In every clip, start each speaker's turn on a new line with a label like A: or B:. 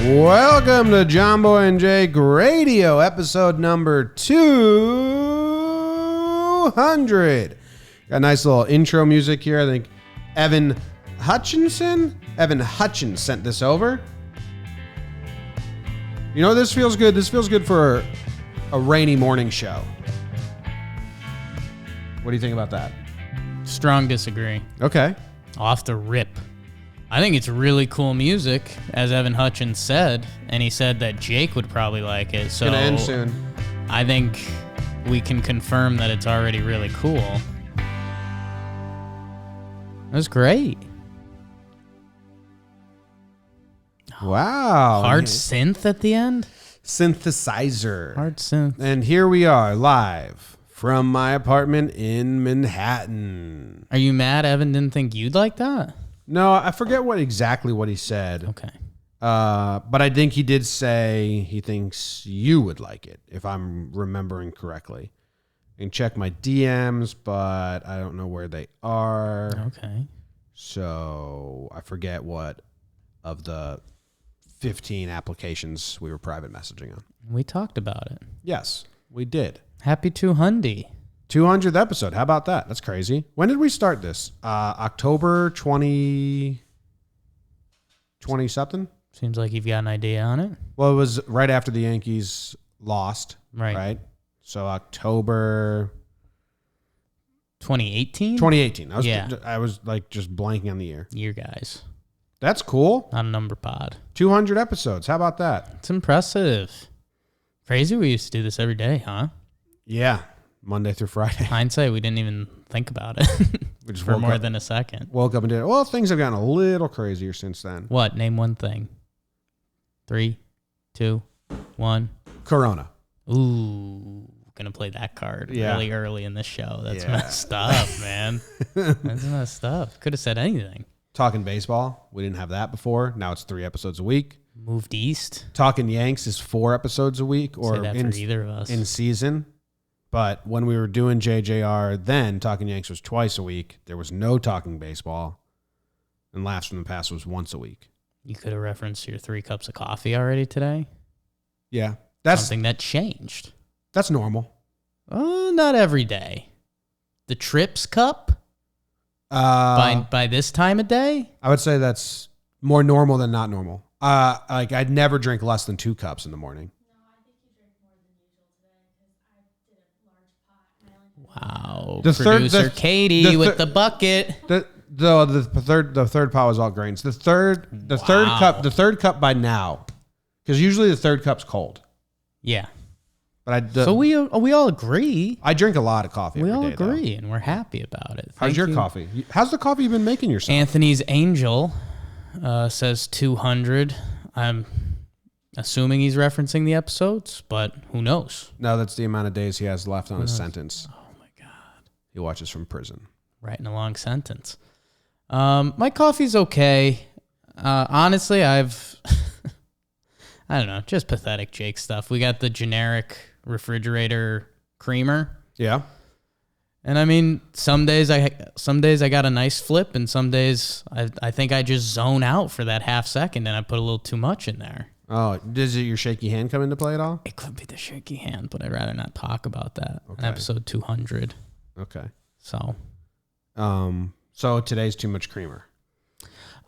A: Welcome to John Boy and Jake Radio, episode number 200. Got a nice little intro music here. I think Evan Hutchins sent this over. You know, this feels good. This feels good for a rainy morning show. What do you think about that?
B: Strong disagree.
A: Okay.
B: Off the rip. I think it's really cool music, as Evan Hutchins said, and he said that Jake would probably like it. So
A: Gonna end soon.
B: I think we can confirm that it's already really cool. That's great.
A: Wow.
B: Hard synth at the end?
A: Synthesizer.
B: Hard synth.
A: And here we are, live from my apartment in Manhattan.
B: Are you mad Evan didn't think you'd like that?
A: No, I forget exactly what he said.
B: Okay.
A: But I think he did say he thinks you would like it, if I'm remembering correctly. I can check my DMs, but I don't know where they are.
B: Okay.
A: So I forget what of the 15 applications we were private messaging on.
B: We talked about it.
A: Yes, we did.
B: Happy 200.
A: 200th episode. How about that? That's crazy. When did we start this? October 20 something?
B: Seems like you've got an idea on it.
A: Well, it was right after the Yankees lost. Right? So October
B: 2018?
A: 2018. I was like just blanking on the year.
B: Year guys.
A: That's cool.
B: Not a number pod.
A: 200 episodes. How about that?
B: It's impressive. Crazy we used to do this every day, huh?
A: Yeah. Monday through Friday.
B: Hindsight, we didn't even think about it
A: We just
B: for more than a second.
A: Woke up and did it. Well, things have gotten a little crazier since then.
B: What? Name one thing. 3, 2, 1.
A: Corona.
B: Ooh, gonna play that card really early in this show. That's messed up, man. That's messed up. Could have said anything.
A: Talking baseball. We didn't have that before. Now it's 3 episodes a week.
B: Moved east.
A: Talking Yanks is 4 episodes a week, or
B: Say that for either of us.
A: In season. But when we were doing JJR, then Talking Yanks was twice a week. There was no Talking Baseball. And Laughs from the Past was once a week.
B: You could have referenced your 3 cups of coffee already today.
A: Yeah. That's
B: something that changed.
A: That's normal.
B: Oh, not every day. The Trips Cup? By this time of day?
A: I would say that's more normal than not normal. Like I'd never drink less than 2 cups in the morning.
B: Wow. Producer Katie with the bucket.
A: The third pot was all grains. The third cup by now, because usually the third cup's cold.
B: Yeah.
A: But
B: so we all agree.
A: I drink a lot of coffee.
B: We
A: every
B: all
A: day,
B: agree,
A: though.
B: and we're happy about it.
A: How's your coffee? How's the coffee you've been making yourself?
B: Anthony's Angel says 200. I'm assuming he's referencing the episodes, but who knows?
A: No, that's the amount of days he has left on his sentence.
B: Oh my God.
A: He watches from prison.
B: Writing a long sentence. My coffee's okay. Honestly, I've I don't know, just pathetic Jake stuff. We got the generic refrigerator creamer.
A: Yeah.
B: And I mean, some days I got a nice flip, and some days I think I just zone out for that half second, and I put a little too much in there.
A: Oh, does your shaky hand come into play at all?
B: It could be the shaky hand, but I'd rather not talk about that.
A: Okay.
B: Episode 200.
A: Okay.
B: So
A: today's too much creamer.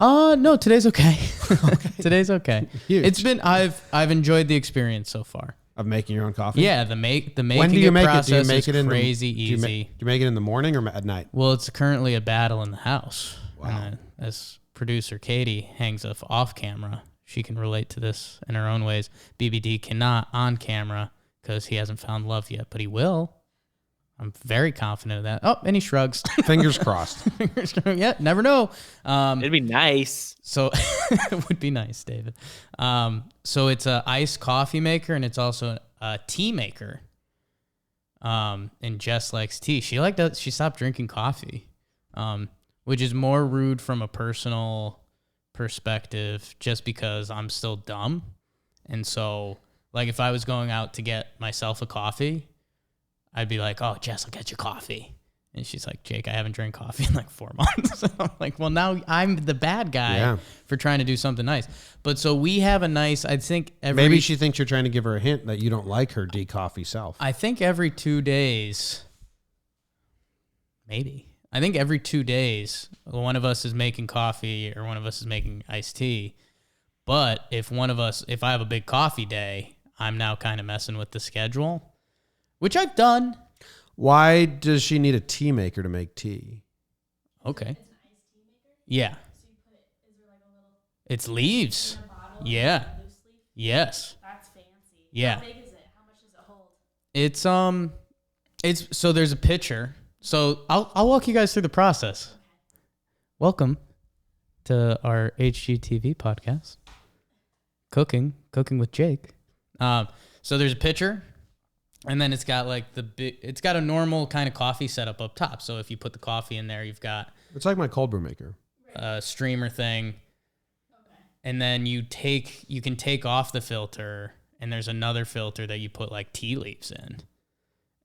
B: No, today's okay.
A: Okay.
B: Today's okay.
A: Huge.
B: It's been I've enjoyed the experience so far.
A: Of making your own coffee?
B: Yeah, the making
A: when do you make
B: process
A: it? Do you make
B: is
A: it in
B: crazy easy.
A: Do you make it in the morning or at night?
B: Well, it's currently a battle in the house.
A: Wow.
B: As producer Katie hangs us off camera, she can relate to this in her own ways. BBD cannot on camera because he hasn't found love yet, but he will. I'm very confident of that. Oh, and he shrugs.
A: Fingers crossed.
B: Fingers crossed. Yeah, never know.
C: It'd be nice.
B: So it would be nice, David. So it's a iced coffee maker, and it's also a tea maker. And Jess likes tea. She stopped drinking coffee, which is more rude from a personal perspective, just because I'm still dumb. And so, like, if I was going out to get myself a coffee, I'd be like, "Oh, Jess, I'll get you coffee." And she's like, Jake, I haven't drank coffee in like 4 months. I'm like, well, now I'm the bad guy for trying to do something nice. But so we have a nice, I think
A: maybe she thinks you're trying to give her a hint that you don't like her de-coffee self.
B: I think every 2 days, maybe. I think every 2 days, one of us is making coffee or one of us is making iced tea. But if I have a big coffee day, I'm now kind of messing with the schedule, which I've done.
A: Why does she need a tea maker to make tea?
B: Okay. It's an iced tea maker? Yeah. So you put, is there like a little... It's leaves. Yeah. Loose leaf? Yes. That's fancy. Yeah. How big is it? How much does it hold? It's so there's a pitcher. So I'll walk you guys through the process. Okay. Welcome to our HGTV podcast. Cooking with Jake. So there's a pitcher. And then it's got like it's got a normal kind of coffee setup up top. So if you put the coffee in there, you've got...
A: It's like my cold brew maker.
B: A streamer thing. Okay. And then you can take off the filter, and there's another filter that you put like tea leaves in.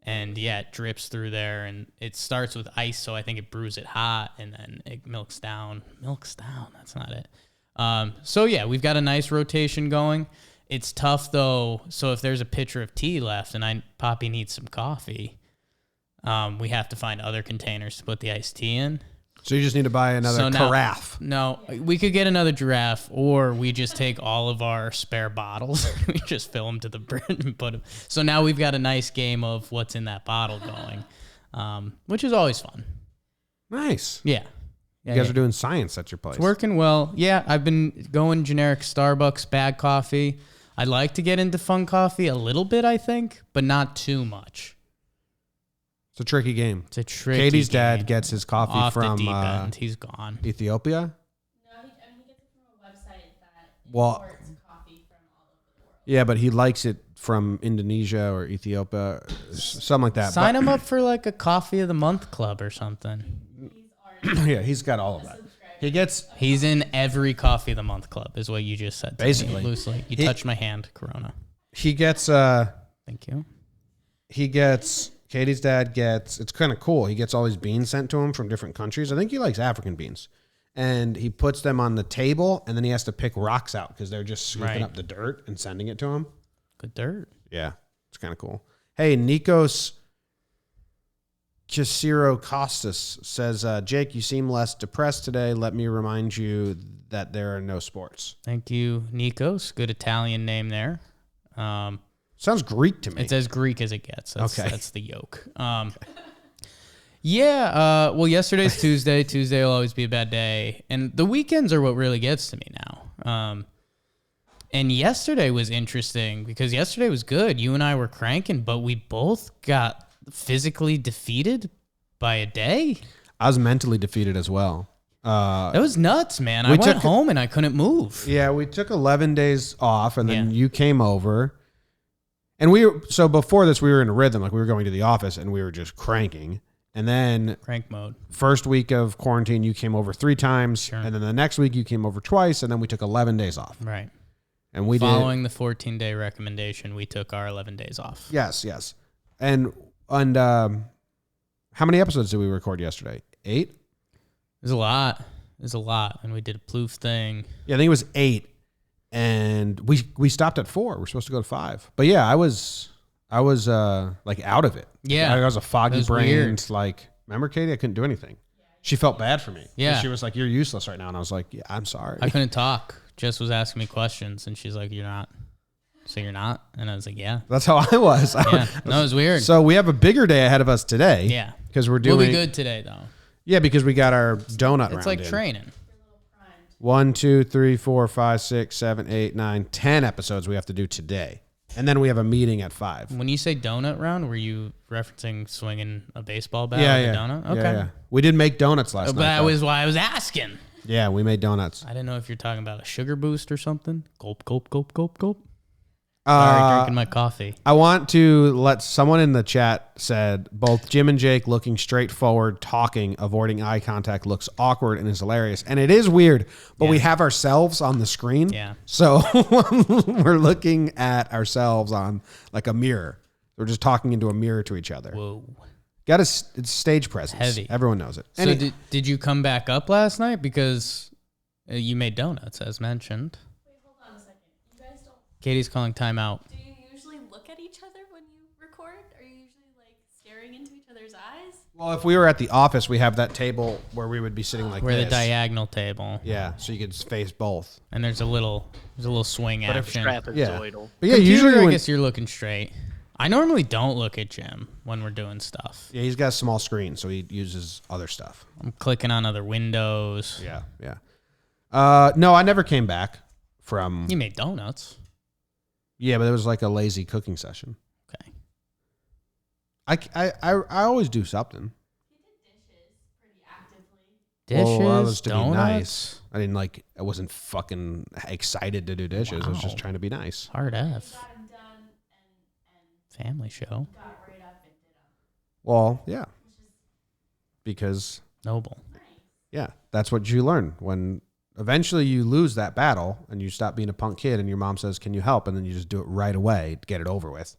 B: And yeah, it drips through there, and it starts with ice, so I think it brews it hot, and then it milks down. That's not it. So yeah, we've got a nice rotation going. It's tough though. So if there's a pitcher of tea left and Poppy needs some coffee, we have to find other containers to put the iced tea in.
A: So you just need to buy another carafe.
B: No, we could get another giraffe, or we just take all of our spare bottles. We just fill them to the brim and put them. So now we've got a nice game of what's in that bottle going, which is always fun.
A: Nice.
B: Yeah.
A: You guys are doing science at your place.
B: It's working well. Yeah, I've been going generic Starbucks bag coffee. I'd like to get into fun coffee a little bit, I think, but not too much.
A: It's a tricky game.
B: It's a tricky
A: Katie's
B: game.
A: dad gets his coffee
B: Off
A: from
B: the deep end. He's gone.
A: Ethiopia?
D: No, he gets it from a website that imports coffee from all over the world.
A: Yeah, but he likes it from Indonesia or Ethiopia, something like that.
B: Sign him up for like a coffee of the month club or something.
A: Yeah, he's got all of that.
B: He's in every coffee of the month club, is what you just said.
A: Basically,
B: loosely. You touched my hand, Corona.
A: He gets.
B: Thank you.
A: He gets. Katie's dad gets. It's kind of cool. He gets all these beans sent to him from different countries. I think he likes African beans, and he puts them on the table, and then he has to pick rocks out because they're just scooping up the dirt and sending it to him.
B: Good dirt.
A: Yeah, it's kind of cool. Hey, Nicos Casiro Costas says, Jake, you seem less depressed today. Let me remind you that there are no sports.
B: Thank you, Nikos. Good Italian name there.
A: Sounds Greek to me.
B: It's as Greek as it gets.
A: Okay.
B: That's the yolk. Yeah. Well, yesterday's Tuesday. Tuesday will always be a bad day. And the weekends are what really gets to me now. And yesterday was interesting because yesterday was good. You and I were cranking, but we both got physically defeated by a day.
A: I was mentally defeated as well.
B: That was nuts, man. I went home and I couldn't move.
A: Yeah, we took 11 days off, and then you came over. And so before this, we were in a rhythm. Like, we were going to the office, and we were just cranking. And then...
B: Crank mode.
A: First week of quarantine, you came over 3 times. Sure. And then the next week, you came over twice, and then we took 11 days off.
B: Right.
A: And we
B: Following the 14-day recommendation, we took our 11 days off.
A: Yes. And how many episodes did we record yesterday? 8?
B: It was a lot. And we did a ploof thing.
A: Yeah, I think it was 8. And we stopped at 4. We're supposed to go to 5. But yeah, I was like out of it.
B: Yeah.
A: I was a foggy brain.
B: Weird.
A: Like, remember Katie? I couldn't do anything. She felt bad for me.
B: Yeah.
A: She was like, "You're useless right now." And I was like, "Yeah, I'm sorry."
B: I couldn't talk. Jess was asking me questions, and she's like, "You're not." So you're not? And I was like, "Yeah."
A: That's how I was.
B: Yeah. No, it was weird.
A: So we have a bigger day ahead of us today.
B: Yeah.
A: Because we're doing...
B: We'll be good today, though.
A: Yeah, because we got our donut round.
B: It's like training.
A: 1, 2, 3, 4, 5, 6, 7, 8, 9, 10 episodes we have to do today. And then we have a meeting at 5.
B: When you say donut round, were you referencing swinging a baseball bat
A: with
B: a donut? Okay.
A: Yeah. We did make donuts last night.
B: But that was why I was asking.
A: Yeah, we made donuts.
B: I didn't know if you're talking about a sugar boost or something. Gulp, gulp, gulp, gulp, gulp. Sorry, drinking my coffee.
A: I want to let someone in the chat said both Jim and Jake looking straight forward, talking, avoiding eye contact looks awkward and is hilarious. And it is weird, but we have ourselves on the screen.
B: Yeah.
A: So we're looking at ourselves on like a mirror. We're just talking into a mirror to each other.
B: Whoa.
A: It's stage presence.
B: Heavy.
A: Everyone knows it.
B: So did you come back up last night because you made donuts as mentioned?
D: Wait, hold on a second. You guys don't.
B: Katie's calling timeout.
D: Do you usually look at each other when you record? Are you usually like staring into each other's eyes?
A: Well, if we were at the office, we have that table where we would be sitting like
B: We're
A: this.
B: the diagonal table.
A: Yeah, so you could face both.
B: And there's a little swing
C: But if
B: action.
C: trapezoidal.
A: But yeah,
B: Computer,
A: usually
B: I
A: when,
B: guess you're looking straight. I normally don't look at Jim when we're doing stuff.
A: yeah, he's got a small screen, so he uses other stuff.
B: I'm clicking on other windows.
A: Yeah. No, I never came back from.
B: You made donuts.
A: Yeah, but it was like a lazy cooking session.
B: Okay.
A: I always do something.
D: He did dishes pretty actively.
B: Dishes,
A: Well, I was to
B: donuts.
A: be nice. I didn't like. I wasn't fucking excited to do dishes. I was just
B: Wow.
A: trying to be nice.
B: Hard
D: He
B: F.
D: got him done and
B: Family show.
D: got right up and did them,
A: Well, yeah,
D: which is
A: because
B: Noble.
D: nice.
A: yeah, that's what you learn when eventually you lose that battle and you stop being a punk kid and your mom says, "Can you help?" and then you just do it right away to get it over with.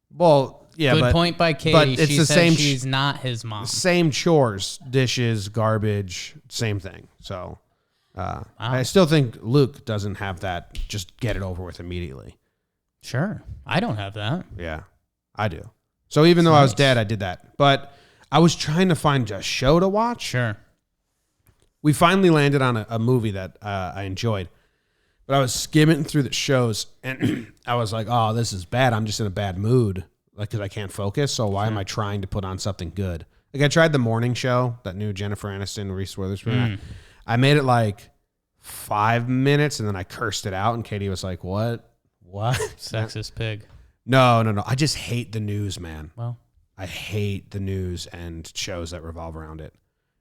A: Well, yeah,
B: Good
A: but
B: point by Katie.
A: but it's
B: she
A: the
B: said
A: same
B: she's not his mom.
A: same chores, dishes, garbage, same thing. So I still think Luke doesn't have that. Just get it over with immediately.
B: Sure. I don't have that.
A: Yeah, I do. So even though I was
B: nice.
A: dead, I did that. But I was trying to find a show to watch.
B: Sure.
A: We finally landed on a movie that I enjoyed. But I was skimming through the shows, and I was like, oh, this is bad. I'm just in a bad mood, like, because I can't focus. So why am I trying to put on something good? Like, I tried the morning show, that new Jennifer Aniston, Reese Witherspoon. I made it like 5 minutes, and then I cursed it out, and Katie was like, what?
B: Sexist pig.
A: No. I just hate the news, man.
B: Well,
A: I hate the news and shows that revolve around it.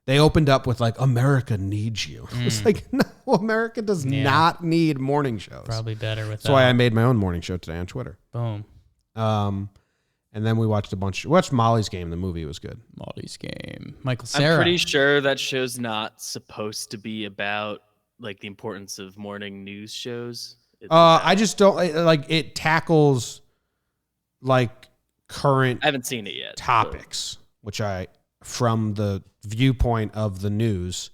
A: They opened up with like, America needs you. It's like, no, America does not need morning shows.
B: probably better with
A: That's why I made my own morning show today on Twitter.
B: Boom.
A: And then we watched watched Molly's Game. The movie was good.
B: Molly's Game. Michael Cera.
C: I'm pretty sure that show's not supposed to be about like the importance of morning news shows. It's
A: I just don't like it tackles like current
C: I haven't seen it yet.
A: topics, which from the viewpoint of the news,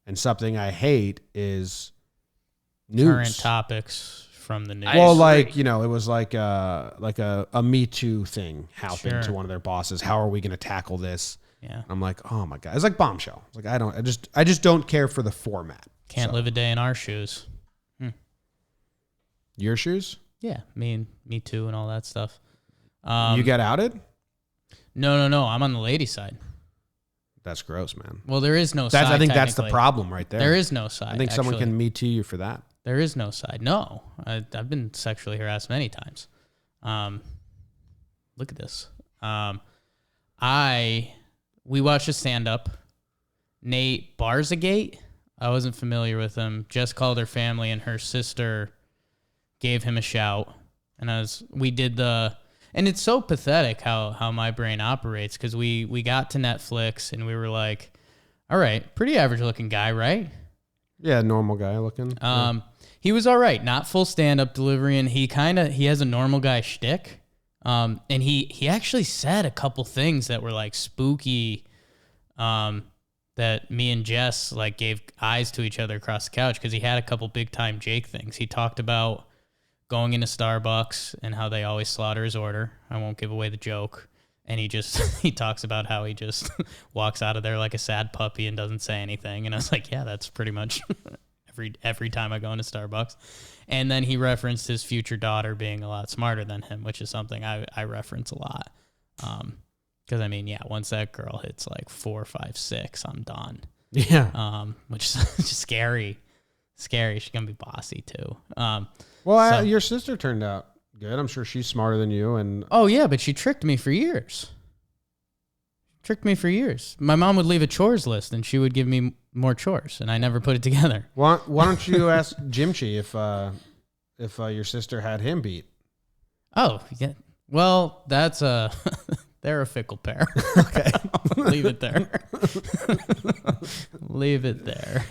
A: and something I hate is news.
B: Current topics from the news.
A: Well,
C: agree.
A: like, you know, it was like a Me Too thing happened
B: Sure.
A: to one of their bosses. How are we going to tackle this?
B: Yeah.
A: I'm like, oh my God. It's like Bombshell. It's like, I just don't care for the format.
B: Can't live a day in our shoes.
A: Your shoes?
B: Yeah. Me too and all that stuff.
A: You got outed?
B: No. I'm on the lady side.
A: That's gross, man.
B: Well, there is no side.
A: I think that's the
B: technically.
A: problem right there.
B: There is no side.
A: I think someone
B: actually.
A: can Me Too you for that.
B: There is no side. No, I've been sexually harassed many times. Look at this. We watched a stand-up. Nate Barzagate. I wasn't familiar with him. Jess called her family, and her sister gave him a shout. And we did and it's so pathetic how my brain operates, because we got to Netflix and we were like, all right, pretty average looking guy, right?
A: Yeah, normal guy looking.
B: He was all right, not full stand-up delivery, and he has a normal guy shtick. And he actually said a couple things that were like spooky, that me and Jess like gave eyes to each other across the couch, because he had a couple big time Jake things. He talked about going into Starbucks and how they always slaughter his order. I won't give away the joke. And he talks about how he just walks out of there like a sad puppy and doesn't say anything. And I was like, yeah, that's pretty much every time I go into Starbucks. And then he referenced his future daughter being a lot smarter than him, which is something I reference a lot. Because I mean, yeah, once that girl hits like 4, 5, 6, I'm done.
A: Yeah.
B: Which is just scary. She's gonna be bossy too.
A: Your sister turned out good. I'm sure she's smarter than you. And
B: Oh yeah, but she tricked me for years. My mom would leave a chores list and she would give me more chores, and I never put it together.
A: why don't you ask Jimchi if your sister had him beat?
B: Oh yeah. Well, that's they're a fickle pair. Okay, leave it there. Leave it there.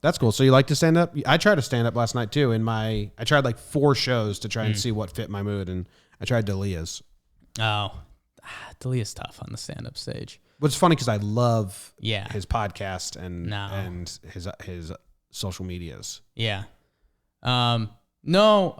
A: That's cool. So you like to stand up? I tried to stand up last night too. I tried like 4 shows to try and see what fit my mood, and I tried Delia's.
B: Oh, Talia's tough on the stand-up stage.
A: But it's funny because I love
B: Yeah.
A: his podcast and
B: No.
A: his social medias.
B: Yeah. No,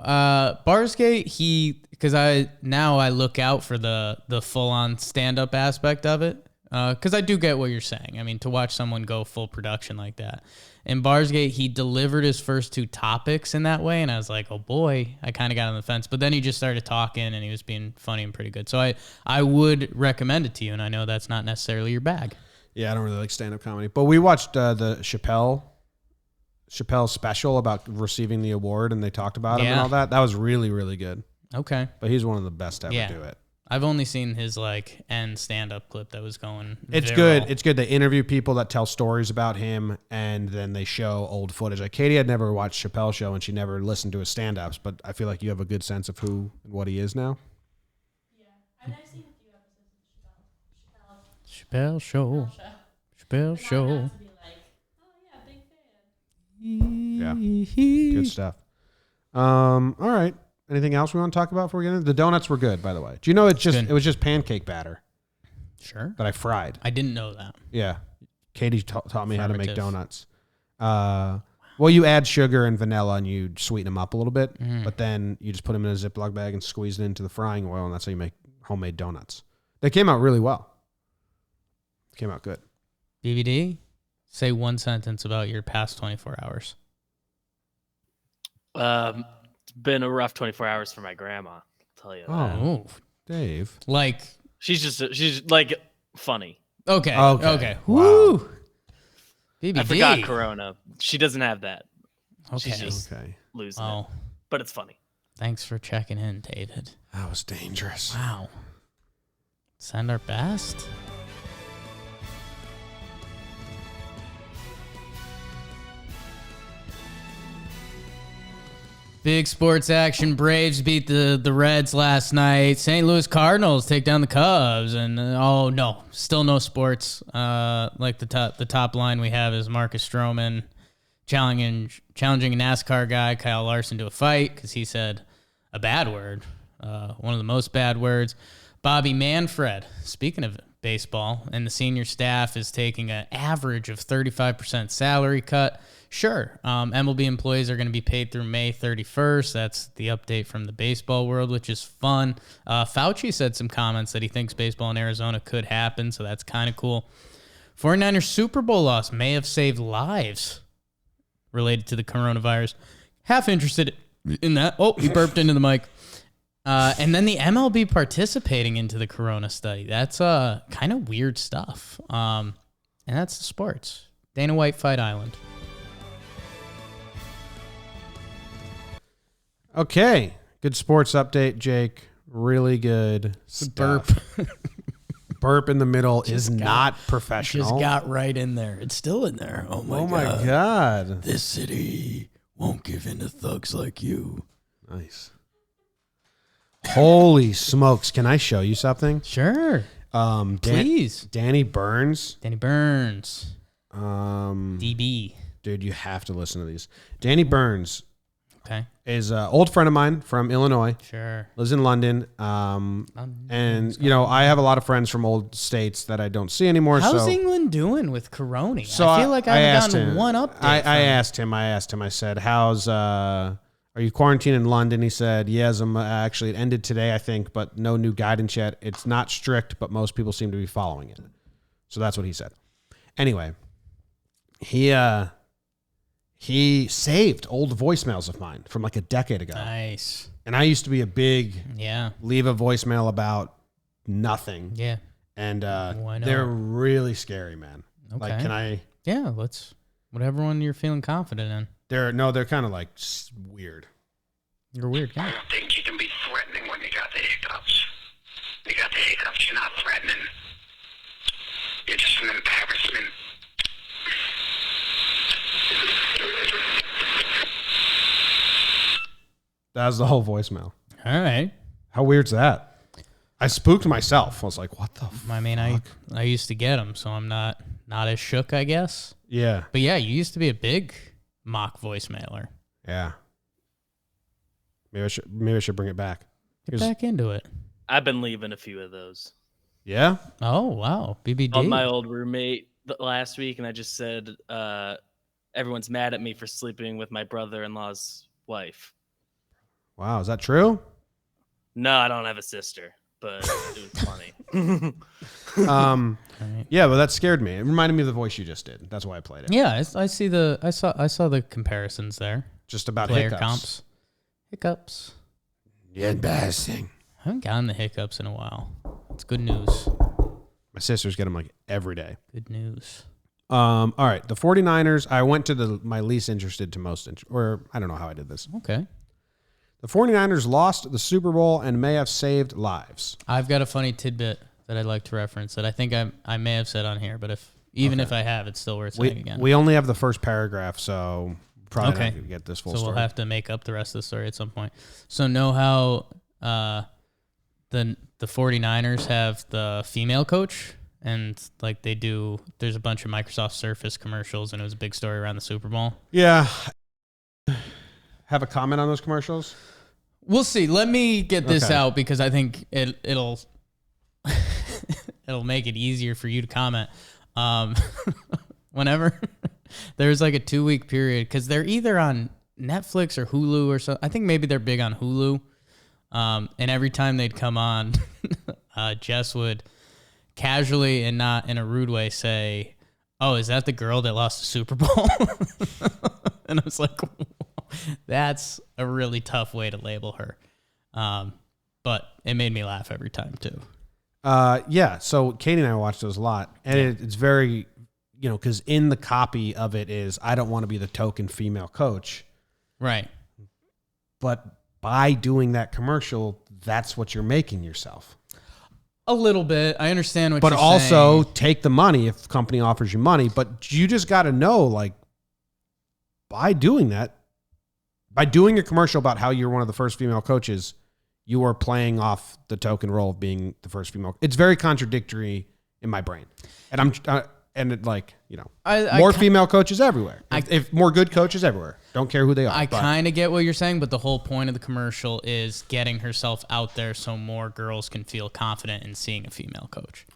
B: Barsgate, because I look out for the full-on stand-up aspect of it. Because I do get what you're saying. I mean, to watch someone go full production like that. In Barsgate, he delivered his first 2 topics in that way, and I was like, oh boy, I kind of got on the fence. But then he just started talking, and he was being funny and pretty good. So I would recommend it to you, and I know that's not necessarily your bag.
A: Yeah, I don't really like stand-up comedy. But we watched the Chappelle special about receiving the award, and they talked about him and all that. That was really, really good.
B: Okay.
A: But he's one of the best to ever do it.
B: I've only seen his end stand-up clip that was going
A: It's
B: viral.
A: good. It's good. They interview people that tell stories about him, and then they show old footage. Like Katie had never watched Chappelle's show, and she never listened to his stand-ups, but I feel like you have a good sense of who and what he is now.
D: Yeah, I've seen a few episodes of
B: Chappelle Show. Chappelle Show.
D: Not to be like, oh yeah, big fan.
A: Yeah. Good stuff. All right. Anything else we want to talk about before we get into the donuts? Were good, by the way. Do you know it was just pancake batter
B: Sure.
A: that I fried?
B: I didn't know that.
A: Yeah. Katie taught me how to make
B: Affirmative.
A: donuts. Well, you add sugar and vanilla and you sweeten them up a little bit, but then you just put them in a Ziploc bag and squeeze it into the frying oil, and that's how you make homemade donuts. They came out really well. Came out good.
B: DVD, say one sentence about your past 24 hours.
C: It's been a rough 24 hours for my grandma. I'll tell you that.
B: Oh,
A: Dave.
B: like,
C: She's like funny.
B: okay.
A: Okay. Wow.
B: Woo. BBD.
C: I forgot Corona. She doesn't have that.
B: Okay.
C: She's just
A: Okay.
C: losing
B: Oh,
C: it. But it's funny.
B: thanks for checking in, David.
A: That was dangerous.
B: Wow. Send our best. Big sports action. Braves beat the Reds last night. St. Louis Cardinals take down the Cubs. And oh no, still no sports. Like the top line we have is Marcus Stroman challenging a NASCAR guy, Kyle Larson, to a fight because he said a bad word, one of the most bad words. Bobby Manfred, speaking of baseball, and the senior staff is taking an average of 35% salary cut. Sure, MLB employees are going to be paid through May 31st. That's the update from the baseball world, which is fun. Fauci said some comments that he thinks baseball in Arizona could happen, so that's kind of cool. 49ers Super Bowl loss may have saved lives related to the coronavirus. Half interested in that. Oh, he burped into the mic. And then the MLB participating into the corona study. That's kind of weird stuff. And that's the sports. Dana White Fight Island.
A: Okay. Good sports update, Jake. Really good stuff.
B: Burp.
A: Burp in the middle is not professional.
B: Just got right in there. It's still in there. Oh
A: my God.
B: This city won't give in to thugs like you.
A: Nice. Holy smokes. Can I show you something?
B: Sure. Please.
A: Danny Burns.
B: Danny Burns.
A: Dude,
B: DB.
A: you have to listen to these. Danny Burns
B: Okay.
A: is an old friend of mine from Illinois.
B: Sure.
A: Lives in London. And, you know, I have a lot of friends from old states that I don't see anymore.
B: How's England doing with Corona?
A: So
B: I feel like I haven't gotten
A: him,
B: one update.
A: I asked him. I said, "How's are you quarantined in London?" He said, "Yes, I'm actually. It ended today, I think, but no new guidance yet. It's not strict, but most people seem to be following it." So that's what he said. Anyway, he saved old voicemails of mine from like a decade ago.
B: Nice.
A: And I used to be a big
B: Yeah.
A: leave a voicemail about nothing.
B: Yeah.
A: And
B: Why not?
A: they're really scary, man. Like,
B: Okay.
A: can I?
B: Yeah. Whatever one you're feeling confident in.
A: They're kind of like weird.
B: You're a weird guy.
E: I don't think you can be threatening when you got the hiccups. You got the hiccups, you're not threatening. You're just an embarrassment.
A: That was the whole voicemail.
B: All right.
A: How weird's that? I spooked myself. I was like, what the fuck?
B: I mean, I used to get them, so I'm not as shook, I guess.
A: Yeah.
B: But yeah, you used to be a big mock voicemailer.
A: Yeah. Maybe I should bring it back.
B: Get back into it.
C: I've been leaving a few of those.
A: Yeah.
B: Oh, wow. BBD.
C: Called my old roommate last week, and I just said everyone's mad at me for sleeping with my brother-in-law's wife.
A: Wow. Is that true?
C: No, I don't have a sister, but it was funny.
A: Yeah, but that scared me. It reminded me of the voice you just did. That's why I played it.
B: Yeah, I saw the comparisons there.
A: Just about
B: Player
A: hiccups.
B: Hiccups.
A: Yeah, embarrassing.
B: I haven't gotten the hiccups in a while. It's good news.
A: My sisters get them like every day.
B: Good news.
A: All right, the 49ers. I went to my least interested to most or I don't know how I did this.
B: Okay.
A: The 49ers lost the Super Bowl and may have saved lives.
B: I've got a funny tidbit that I'd like to reference that I think I may have said on here, but if I have, it's still worth saying again.
A: We only have the first paragraph, so probably not going to get this full
B: so
A: story.
B: We'll have to make up the rest of the story at some point. So know how the 49ers have the female coach, and like there's a bunch of Microsoft Surface commercials, and it was a big story around the Super Bowl.
A: Yeah. Have a comment on those commercials?
B: We'll see. Let me get this out because I think it'll it'll make it easier for you to comment. Whenever there's like a 2-week period, because they're either on Netflix or Hulu or so. I think maybe they're big on Hulu. And every time they'd come on, Jess would casually and not in a rude way say, "Oh, is that the girl that lost the Super Bowl?" And I was like, that's a really tough way to label her. But it made me laugh every time too.
A: Yeah. So Katie and I watched those a lot, and it's very, because in the copy of it is, I don't want to be the token female coach.
B: Right.
A: But by doing that commercial, that's what you're making yourself.
B: A little bit. I understand what you're saying.
A: But also take the money if the company offers you money. But you just got to know, like, by doing that, by doing a commercial about how you're one of the first female coaches, you are playing off the token role of being the first female. It's very contradictory in my brain. And more female coaches everywhere. If more good coaches everywhere. Don't care who they are.
B: I kind of get what you're saying, but the whole point of the commercial is getting herself out there so more girls can feel confident in seeing a female coach.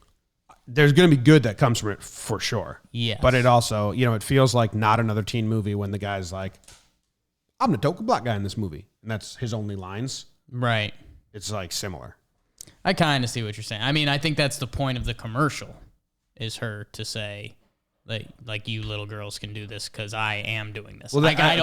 A: There's going to be good that comes from it for sure.
B: Yeah.
A: But it also, it feels like not another teen movie when the guy's like, I'm the token black guy in this movie. And that's his only lines.
B: Right.
A: It's like similar.
B: I kind of see what you're saying. I mean, I think that's the point of the commercial is her to say, like you little girls can do this because I am doing this.
A: Well,
B: like,
A: I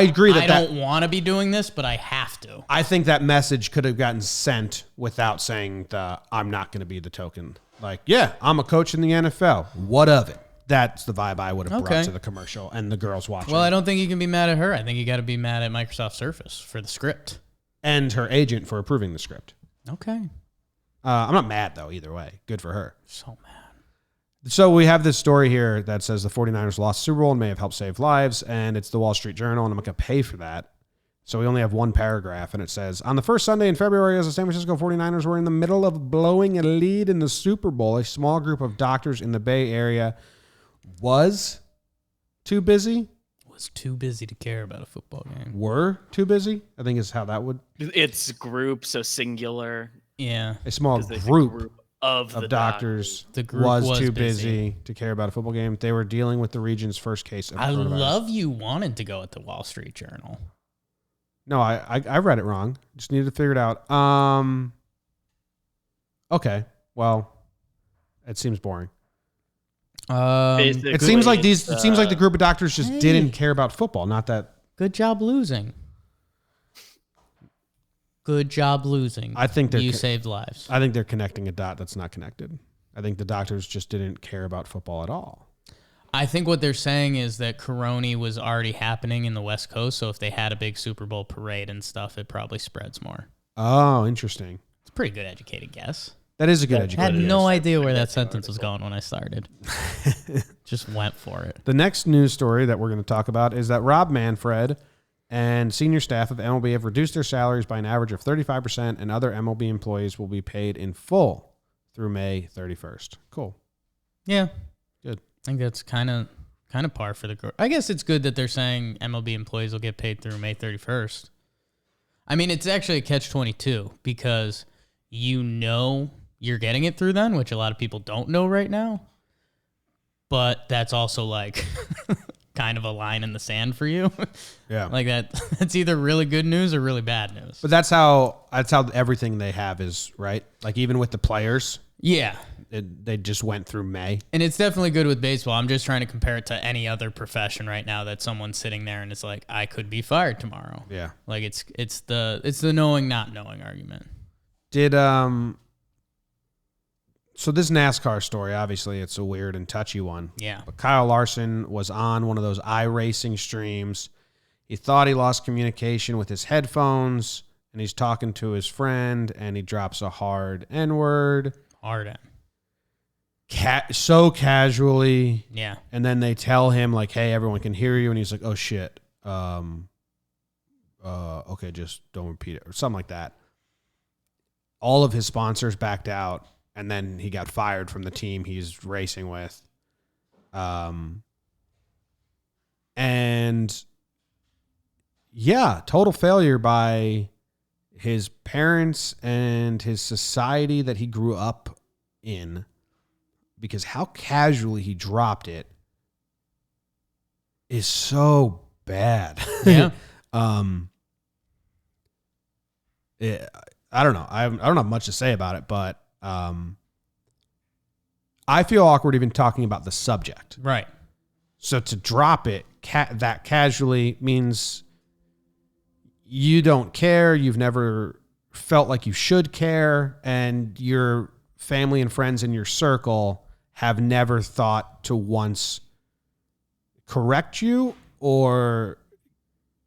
A: agree that
B: I don't want to be doing this, but I have to.
A: I think that message could have gotten sent without saying I'm not going to be the token. Like, yeah, I'm a coach in the NFL. What of it? That's the vibe I would have brought to the commercial and the girls watching.
B: Well, I don't think you can be mad at her. I think you got to be mad at Microsoft Surface for the script.
A: And her agent for approving the script.
B: Okay.
A: I'm not mad, though, either way. Good for her.
B: So mad.
A: So we have this story here that says the 49ers lost Super Bowl and may have helped save lives, and it's the Wall Street Journal, and I'm not going to pay for that. So we only have one paragraph, and it says, on the first Sunday in February, as the San Francisco 49ers were in the middle of blowing a lead in the Super Bowl, a small group of doctors in the Bay Area was too busy.
B: Was too busy to care about a football game.
A: Were too busy, I think is how that would.
C: It's group, so singular.
B: Yeah.
A: A small group of
C: the
A: doctors
B: the group
A: was too busy to care about a football game. They were dealing with the region's first case of coronavirus.
B: I love you wanted to go at the Wall Street Journal.
A: No, I read it wrong. Just needed to figure it out. Okay. Well, it seems boring. It seems like the group of doctors just didn't care about football. Not that.
B: Good job losing. Good job losing.
A: I think
B: you saved lives.
A: I think they're connecting a dot that's not connected. I think the doctors just didn't care about football at all.
B: I think what they're saying is that Corona was already happening in the West Coast, so if they had a big Super Bowl parade and stuff, it probably spreads more.
A: Oh, interesting.
B: It's a pretty good educated guess.
A: That is a good educated guess.
B: I had no idea where that sentence was going when I started. Just went for it.
A: The next news story that we're going to talk about is that Rob Manfred and senior staff of MLB have reduced their salaries by an average of 35%, and other MLB employees will be paid in full through May 31st. Cool.
B: Yeah.
A: Good.
B: I think that's kind of par for the course. I guess it's good that they're saying MLB employees will get paid through May 31st. I mean, it's actually a catch-22 because you're you're getting it through then, which a lot of people don't know right now. But that's also like kind of a line in the sand for you.
A: Yeah.
B: Like that's either really good news or really bad news.
A: But that's how everything they have is, right? Like even with the players,
B: Yeah.
A: they just went through May.
B: And it's definitely good with baseball. I'm just trying to compare it to any other profession right now that someone's sitting there and it's like, I could be fired tomorrow.
A: Yeah.
B: Like it's the knowing, not knowing argument.
A: Did so this NASCAR story, obviously it's a weird and touchy one.
B: Yeah.
A: But Kyle Larson was on one of those iRacing streams. He thought he lost communication with his headphones, and he's talking to his friend, and he drops a hard N-word.
B: Hard N.
A: So casually.
B: Yeah.
A: And then they tell him, like, hey, everyone can hear you. And he's like, oh, shit. Okay, just don't repeat it. Or something like that. All of his sponsors backed out. And then he got fired from the team he's racing with. And yeah, total failure by his parents and his society that he grew up in, because how casually he dropped it is so bad.
B: Yeah.
A: I don't know. I don't have much to say about it, but I feel awkward even talking about the subject.
B: Right.
A: So to drop it that casually means you don't care. You've never felt like you should care. And your family and friends in your circle have never thought to once correct you or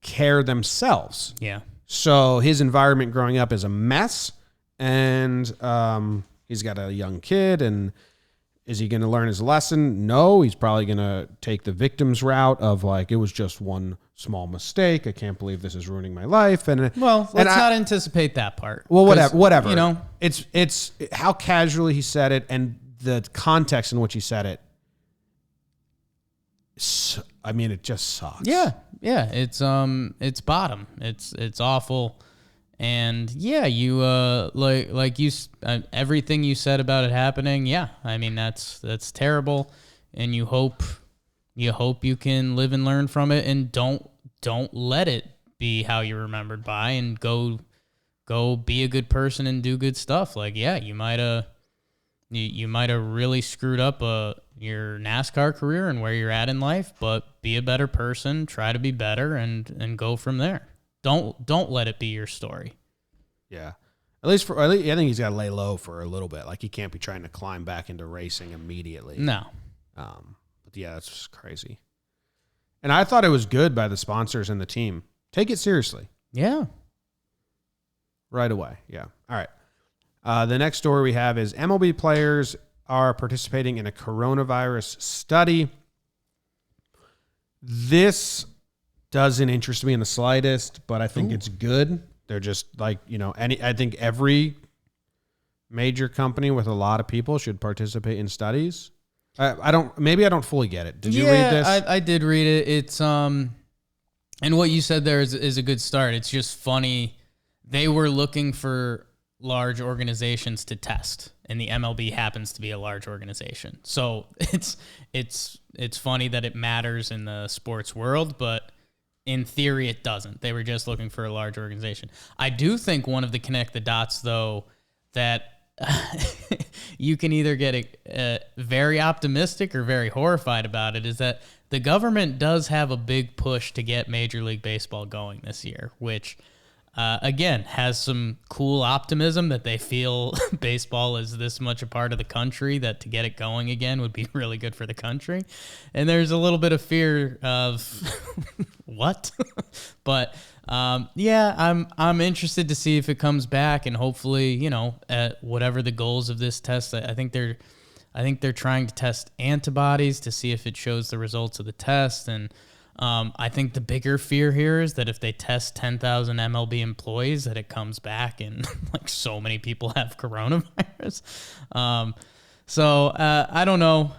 A: care themselves.
B: Yeah.
A: So his environment growing up is a mess. And he's got a young kid, and is he going to learn his lesson? No, he's probably going to take the victim's route of like, it was just one small mistake. I can't believe this is ruining my life. And
B: Well, let's not anticipate that part.
A: Well, whatever.
B: You know,
A: it's how casually he said it and the context in which he said it. I mean, it just sucks.
B: Yeah. It's bottom. It's awful. And yeah, you like you everything you said about it happening. Yeah, I mean that's terrible, and you hope you can live and learn from it, and don't let it be how you're remembered by, and go be a good person and do good stuff. Like yeah, you might have really screwed up your NASCAR career and where you're at in life, but be a better person, try to be better, and go from there. Don't let it be your story.
A: Yeah. I think he's got to lay low for a little bit. Like he can't be trying to climb back into racing immediately.
B: No.
A: But yeah, that's just crazy. And I thought it was good by the sponsors and the team. Take it seriously.
B: Yeah.
A: Right away. Yeah. All right. The next story we have is MLB players are participating in a coronavirus study. This doesn't interest me in the slightest, but I think it's good. They're just like, I think every major company with a lot of people should participate in studies. I don't fully get it. Did you read this?
B: I did read it. It's and what you said there is a good start. It's just funny. They were looking for large organizations to test, and the MLB happens to be a large organization. So it's funny that it matters in the sports world, but in theory, it doesn't. They were just looking for a large organization. I do think one of the connect the dots, though, that you can either get very optimistic or very horrified about it, is that the government does have a big push to get Major League Baseball going this year, which, again, has some cool optimism that they feel baseball is this much a part of the country that to get it going again would be really good for the country. And there's a little bit of fear of what? But yeah, I'm interested to see if it comes back, and hopefully, at whatever the goals of this test, I think they're trying to test antibodies to see if it shows the results of the test. And I think the bigger fear here is that if they test 10,000 MLB employees, that it comes back and like so many people have coronavirus. So I don't know.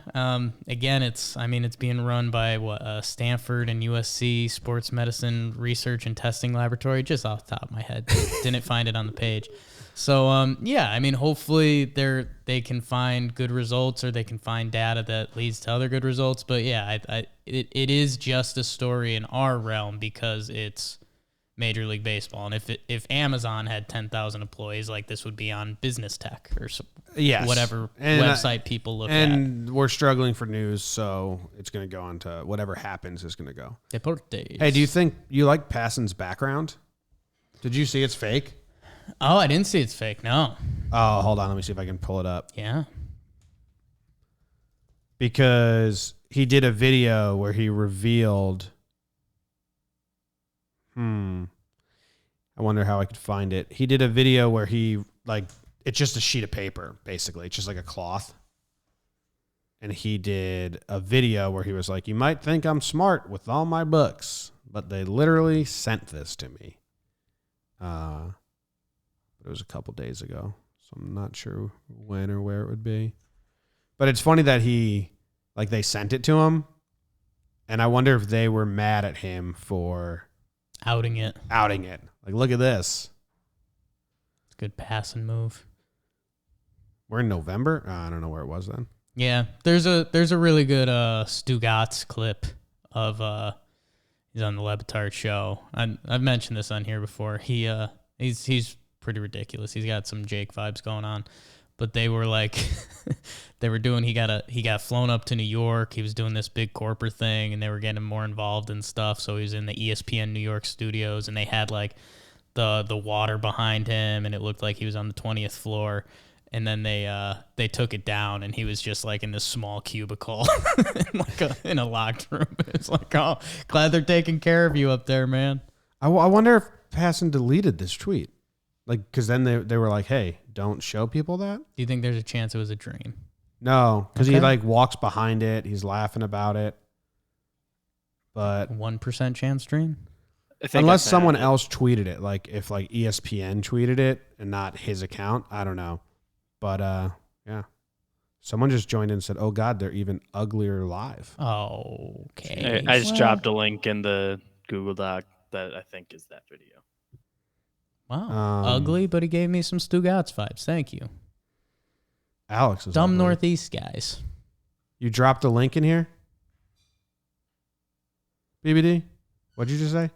B: Again, it's being run by Stanford and USC Sports Medicine Research and Testing Laboratory, just off the top of my head. Didn't find it on the page. So, yeah, I mean, hopefully they can find good results or they can find data that leads to other good results. But yeah, it is just a story in our realm because it's Major League Baseball. And if Amazon had 10,000 employees, like this would be on Business Tech or whatever website people look at.
A: And we're struggling for news, so it's going to go on to whatever happens is going to go.
B: Deportes.
A: Hey, do you think you like Passan's background? Did you see it's fake?
B: Oh, I didn't see it's fake. No.
A: Oh, hold on. Let me see if I can pull it up.
B: Yeah.
A: Because he did a video where he revealed... I wonder how I could find it. He did a video where he, it's just a sheet of paper, basically. It's just like a cloth. And he did a video where he was like, you might think I'm smart with all my books, but they literally sent this to me. But it was a couple days ago, so I'm not sure when or where it would be. But it's funny that they sent it to him, and I wonder if they were mad at him for...
B: Outing it.
A: Like, look at this.
B: It's a good passing move.
A: We're in November. I don't know where it was then.
B: Yeah, there's a really good Stu Gots clip of he's on the Lebitard show. I've mentioned this on here before. He's pretty ridiculous. He's got some Jake vibes going on. But they were like, he got flown up to New York. He was doing this big corporate thing, and they were getting him more involved in stuff. So he was in the ESPN New York studios, and they had like the water behind him, and it looked like he was on the 20th floor. And then they took it down, and he was just like in this small cubicle in a locked room. It's like, oh, glad they're taking care of you up there, man.
A: I wonder if Passan deleted this tweet. Because then they were like, hey, don't show people that.
B: Do you think there's a chance it was a dream?
A: No, because he walks behind it. He's laughing about it. But
B: 1% chance dream?
A: Unless someone else tweeted it, if ESPN tweeted it and not his account, I don't know. But yeah, someone just joined in and said, "Oh God, they're even uglier live."
B: Oh, okay.
C: I just dropped a link in the Google Doc that I think is that video.
B: Wow, ugly, but he gave me some Stu Gots vibes. Thank you.
A: Alex is
B: dumb
A: ugly.
B: Northeast guys.
A: You dropped a link in here, BBD. What'd you just say?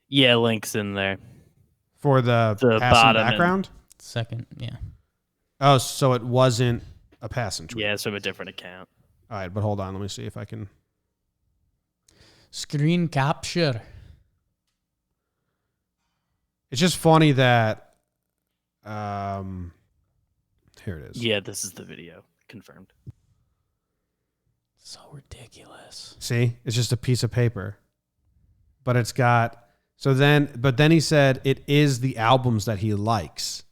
C: Yeah, links in there
A: for the
C: bottom
A: background.
B: Second, yeah.
A: Oh, so it wasn't a passing tweet.
C: Yeah, it's from a different account.
A: All right, but hold on. Let me see if I can.
B: Screen capture.
A: It's just funny that. Here it is.
C: Yeah, this is the video. Confirmed.
B: So ridiculous.
A: See? It's just a piece of paper. But it's got. But then he said it is the albums that he likes.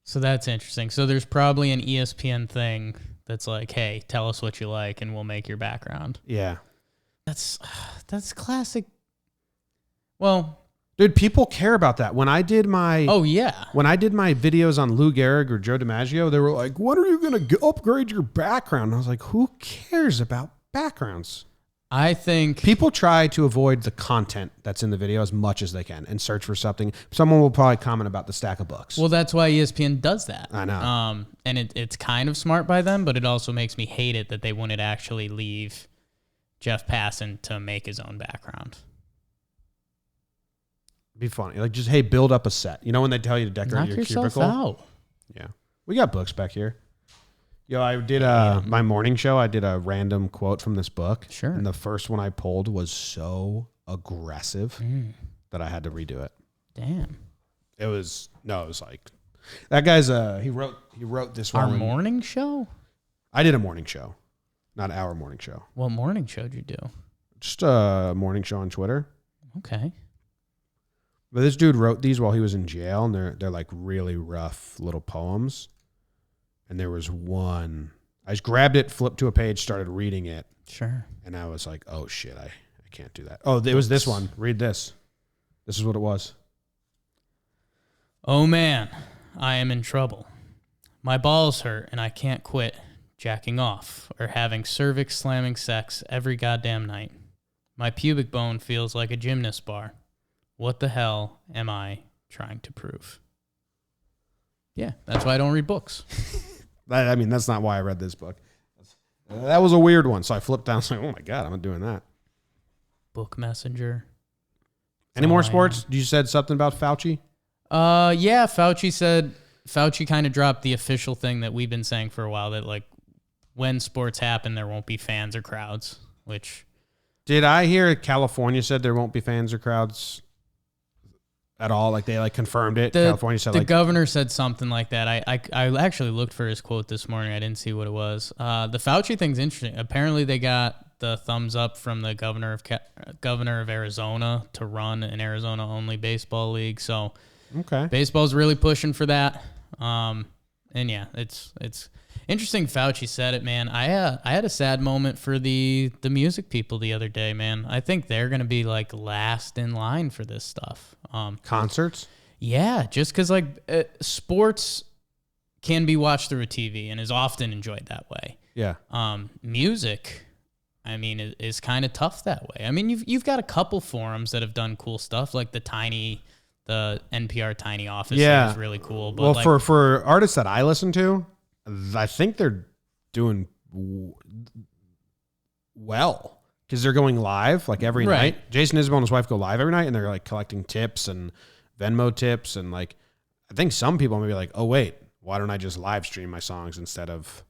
B: So that's interesting. So there's probably an ESPN thing that's like, hey, tell us what you like and we'll make your background.
A: Yeah.
B: That's classic. Well,
A: dude, people care about that. When I did my
B: when
A: I did my videos on Lou Gehrig or Joe DiMaggio, they were like, "When are you going to upgrade your background?" And I was like, "Who cares about backgrounds?"
B: I think
A: people try to avoid the content that's in the video as much as they can and search for something. Someone will probably comment about the stack of books.
B: Well, that's why ESPN does that.
A: I know.
B: And it's kind of smart by them, but it also makes me hate it that they wouldn't actually leave Jeff Passan to make his own background.
A: It'd be funny. Like, just, hey, build up a set. You know when they tell you to decorate your cubicle?
B: Out.
A: Yeah. We got books back here. Yo, I did my morning show. I did a random quote from this book.
B: Sure.
A: And the first one I pulled was so aggressive that I had to redo it.
B: Damn.
A: It was like that guy's he wrote this one.
B: Our morning show?
A: I did a morning show. Not our morning show.
B: What morning show did you do?
A: Just a morning show on Twitter.
B: Okay.
A: But this dude wrote these while he was in jail, and they're like really rough little poems. And there was one, I just grabbed it, flipped to a page, started reading it.
B: Sure.
A: And I was like, oh shit, I can't do that. Oh, it was this one. Read this. This is what it was.
B: Oh man, I am in trouble. My balls hurt and I can't quit jacking off or having cervix slamming sex every goddamn night. My pubic bone feels like a gymnast bar. What the hell am I trying to prove? Yeah, that's why I don't read books.
A: I mean, that's not why I read this book. That was a weird one. So I flipped down. So, oh my God, I'm not doing that.
B: Book messenger.
A: Any more sports? You said something about Fauci?
B: Yeah, Fauci kind of dropped the official thing that we've been saying for a while, that like when sports happen, there won't be fans or crowds, which...
A: Did I hear California said there won't be fans or crowds at all? Like they confirmed it. California said
B: the governor said something like that. I actually looked for his quote this morning. I didn't see what it was. The Fauci thing's interesting. Apparently they got the thumbs up from the governor of Arizona to run an Arizona only baseball league. So
A: okay,
B: baseball's really pushing for that. And yeah, it's interesting. Fauci said it, man. I had a sad moment for the music people the other day, man. I think they're gonna be like last in line for this stuff.
A: Concerts.
B: Yeah, just because sports can be watched through a TV and is often enjoyed that way.
A: Yeah.
B: Music, I mean, is kind of tough that way. I mean, you've got a couple forums that have done cool stuff, like the NPR Tiny Office is really cool. But
A: well, for artists that I listen to, I think they're doing well because they're going live like every night. Jason Isbell and his wife go live every night, and they're like collecting tips and Venmo tips, and like I think some people may be like, oh wait, why don't I just live stream my songs instead of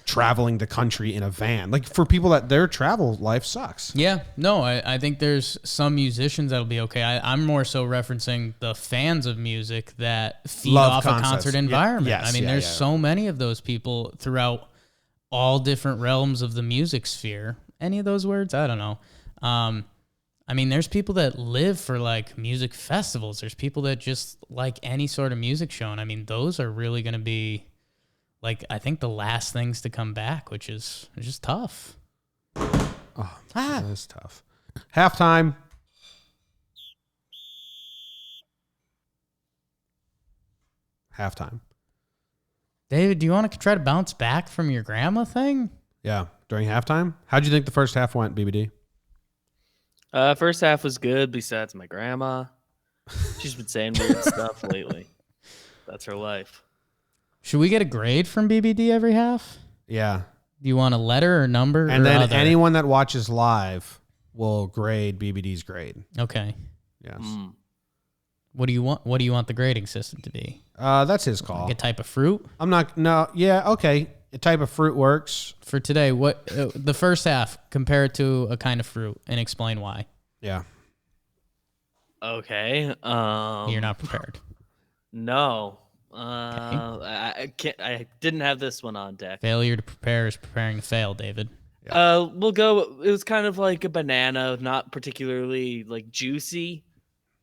A: traveling the country in a van? Like for people that their travel life sucks. Yeah,
B: no, I think there's some musicians that'll be okay. I'm more so referencing the fans of music that feed off a concert environment.
A: Yes,
B: I mean, there's so many of those people throughout all different realms of the music sphere. Any of those words? I don't know. I mean, there's people that live for like music festivals. There's people that just like any sort of music show. And I mean, those are really going to be like, I think the last things to come back, which is just tough.
A: Oh, that's tough. Halftime.
B: David, do you want to try to bounce back from your grandma thing?
A: Yeah, during halftime. How'd you think the first half went, BBD?
C: First half was good, besides my grandma. She's been saying weird stuff lately. That's her life.
B: Should we get a grade from BBD every half?
A: Yeah.
B: Do you want a letter or number?
A: And then anyone that watches live will grade BBD's grade.
B: Okay.
A: Yes.
B: What do you want? What do you want the grading system to be?
A: That's his call.
B: Like a type of fruit?
A: Yeah, okay. A type of fruit works.
B: For today, what the first half, compare it to a kind of fruit and explain why.
A: Yeah.
C: Okay.
B: You're not prepared.
C: No. I can't. I didn't have this one on deck.
B: Failure to prepare is preparing to fail, David.
C: Yeah. We'll go. It was kind of like a banana, not particularly like juicy,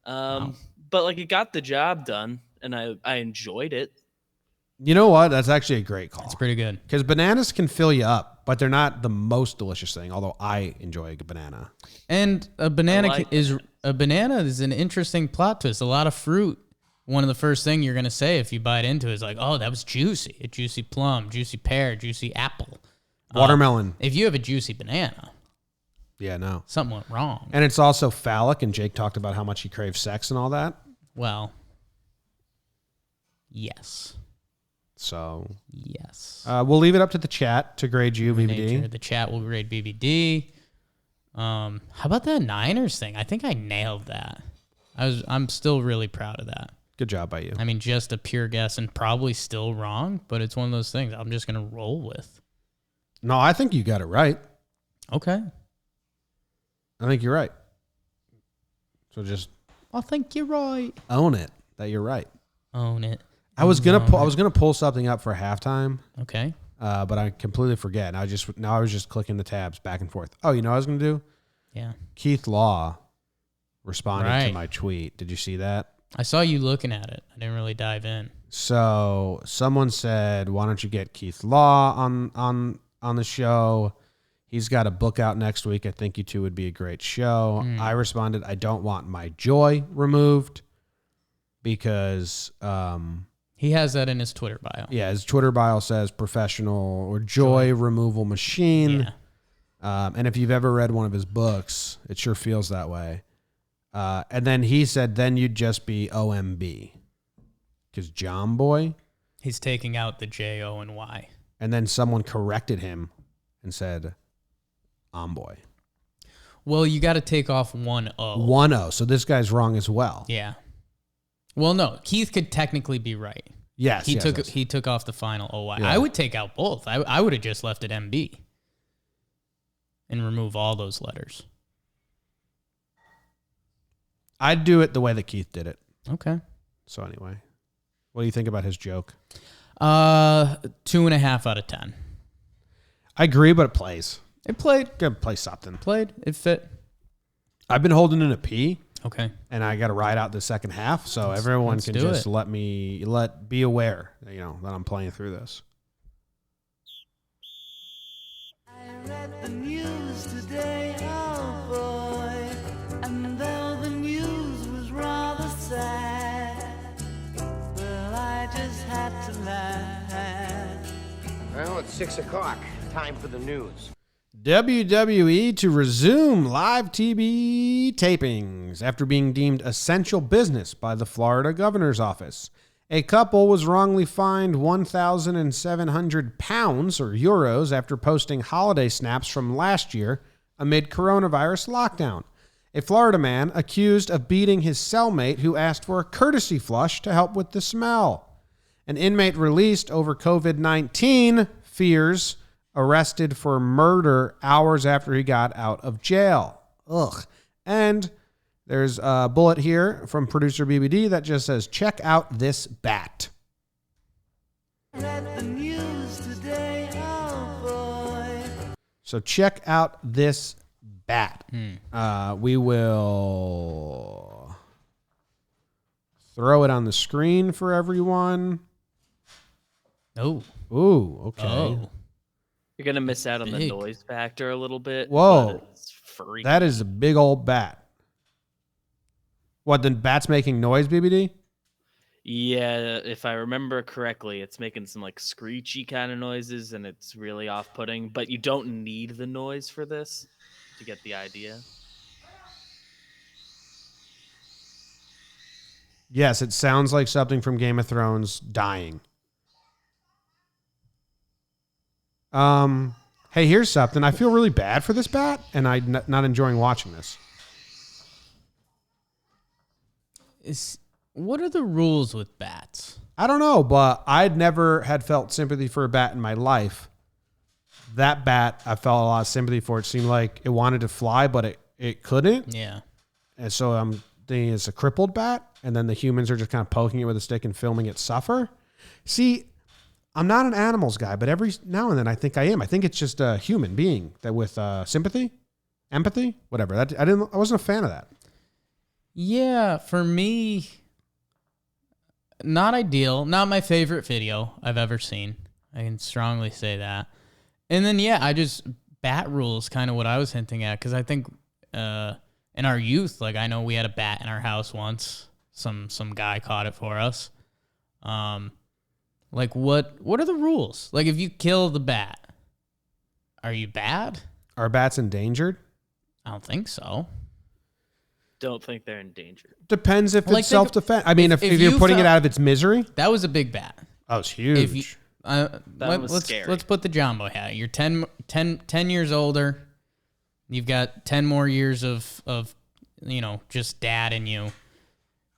C: but like it got the job done, and I enjoyed it.
A: You know what? That's actually a great call.
B: It's pretty good
A: because bananas can fill you up, but they're not the most delicious thing. Although I enjoy a banana,
B: and a banana is an interesting plot twist. A lot of fruit. One of the first things you're going to say if you bite into it is like, oh, that was juicy. A juicy plum, juicy pear, juicy apple.
A: Watermelon.
B: If you have a juicy banana.
A: Yeah, no.
B: Something went wrong.
A: And it's also phallic, and Jake talked about how much he craves sex and all that.
B: Well, yes.
A: So.
B: Yes.
A: We'll leave it up to the chat to grade you, BBD.
B: The chat will grade BBD. How about that Niners thing? I think I nailed that. I'm still really proud of that.
A: Good job by you.
B: I mean, just a pure guess and probably still wrong, but it's one of those things I'm just going to roll with.
A: No, I think you got it right.
B: Okay.
A: I think you're right. So just
B: I think you're right.
A: Own it that you're right.
B: Own it.
A: I was gonna pull something up for halftime.
B: Okay.
A: But I completely forget. I was just clicking the tabs back and forth. Oh, you know what I was gonna do?
B: Yeah.
A: Keith Law responded to my tweet. Did you see that?
B: I saw you looking at it. I didn't really dive in.
A: So someone said, "Why don't you get Keith Law on the show? He's got a book out next week. I think you two would be a great show." I responded, "I don't want my joy removed because
B: he has that in his Twitter bio."
A: Yeah, his Twitter bio says professional or joy removal machine.
B: Yeah.
A: And if you've ever read one of his books, it sure feels that way. And then he said, then you'd just be OMB. because John Boy.
B: He's taking out the J-O and Y.
A: And then someone corrected him and said, Boy.
B: Well, you got to take off one O.
A: One O. So this guy's wrong as well.
B: Yeah. Well, no. Keith could technically be right.
A: Yes.
B: He
A: yes.
B: he took off the final OY.
A: Yeah.
B: I would take out both. I would have just left it MB and remove all those letters.
A: I'd do it the way that Keith did it.
B: Okay.
A: So anyway, what do you think about his joke?
B: 2.5 out of 10.
A: I agree, but it plays.
B: It played.
A: Gotta play something.
B: It fit.
A: I've been holding in a P.
B: Okay.
A: And I got to ride out the second half, so everyone can just be aware, that I'm playing through this.
F: I read the news today, oh boy, and though the news was rather sad, well, I just had to laugh.
G: Well, it's 6 o'clock. Time for the news.
A: WWE to resume live TV tapings after being deemed essential business by the Florida governor's office. A couple was wrongly fined 1,700 pounds or euros after posting holiday snaps from last year amid coronavirus lockdown. A Florida man accused of beating his cellmate who asked for a courtesy flush to help with the smell. An inmate released over COVID-19 fears arrested for murder hours after he got out of jail. Ugh. And there's a bullet here from producer BBD that just says, check out this bat.
F: Read the news today, oh boy.
A: So check out this bat. We will throw it on the screen for everyone.
B: Oh.
A: Ooh, okay.
B: Oh.
C: You're gonna miss out on the
B: Big.
C: noise factor a little bit.
A: Whoa.
C: but it's freaky.
A: That is a big old bat. What, the bat's making noise, BBD?
C: Yeah, if I remember correctly, it's making some like screechy kind of noises, and it's really off-putting. But you don't need the noise for this to get the idea.
A: Yes, it sounds like something from Game of Thrones dying. Hey, here's something. I feel really bad for this bat, and I'm not enjoying watching this.
B: What are the rules with bats?
A: I don't know, but I'd never had felt sympathy for a bat in my life. That bat, I felt a lot of sympathy for. It seemed like it wanted to fly, but it couldn't.
B: Yeah.
A: And so I'm thinking it's a crippled bat, and then the humans are just kind of poking it with a stick and filming it suffer. See, I'm not an animals guy, but every now and then I think I am. I think it's just a human being that with sympathy, empathy, whatever. I wasn't a fan of that.
B: Yeah, for me, not ideal. Not my favorite video I've ever seen. I can strongly say that. And then, bat rules, kind of what I was hinting at, because I think in our youth, like I know we had a bat in our house once. Some guy caught it for us. Like what are the rules? Like if you kill the bat, are you bad?
A: Are bats endangered?
B: I don't think so.
C: Don't think they're endangered.
A: Depends if
B: Like,
A: it's self-defense. I mean, if you're putting it out of its misery.
B: That was a big bat.
A: Oh, it's huge.
C: Was scary.
B: Let's put the Jumbo hat. You're 10 years older. You've got 10 more years of just dad in you.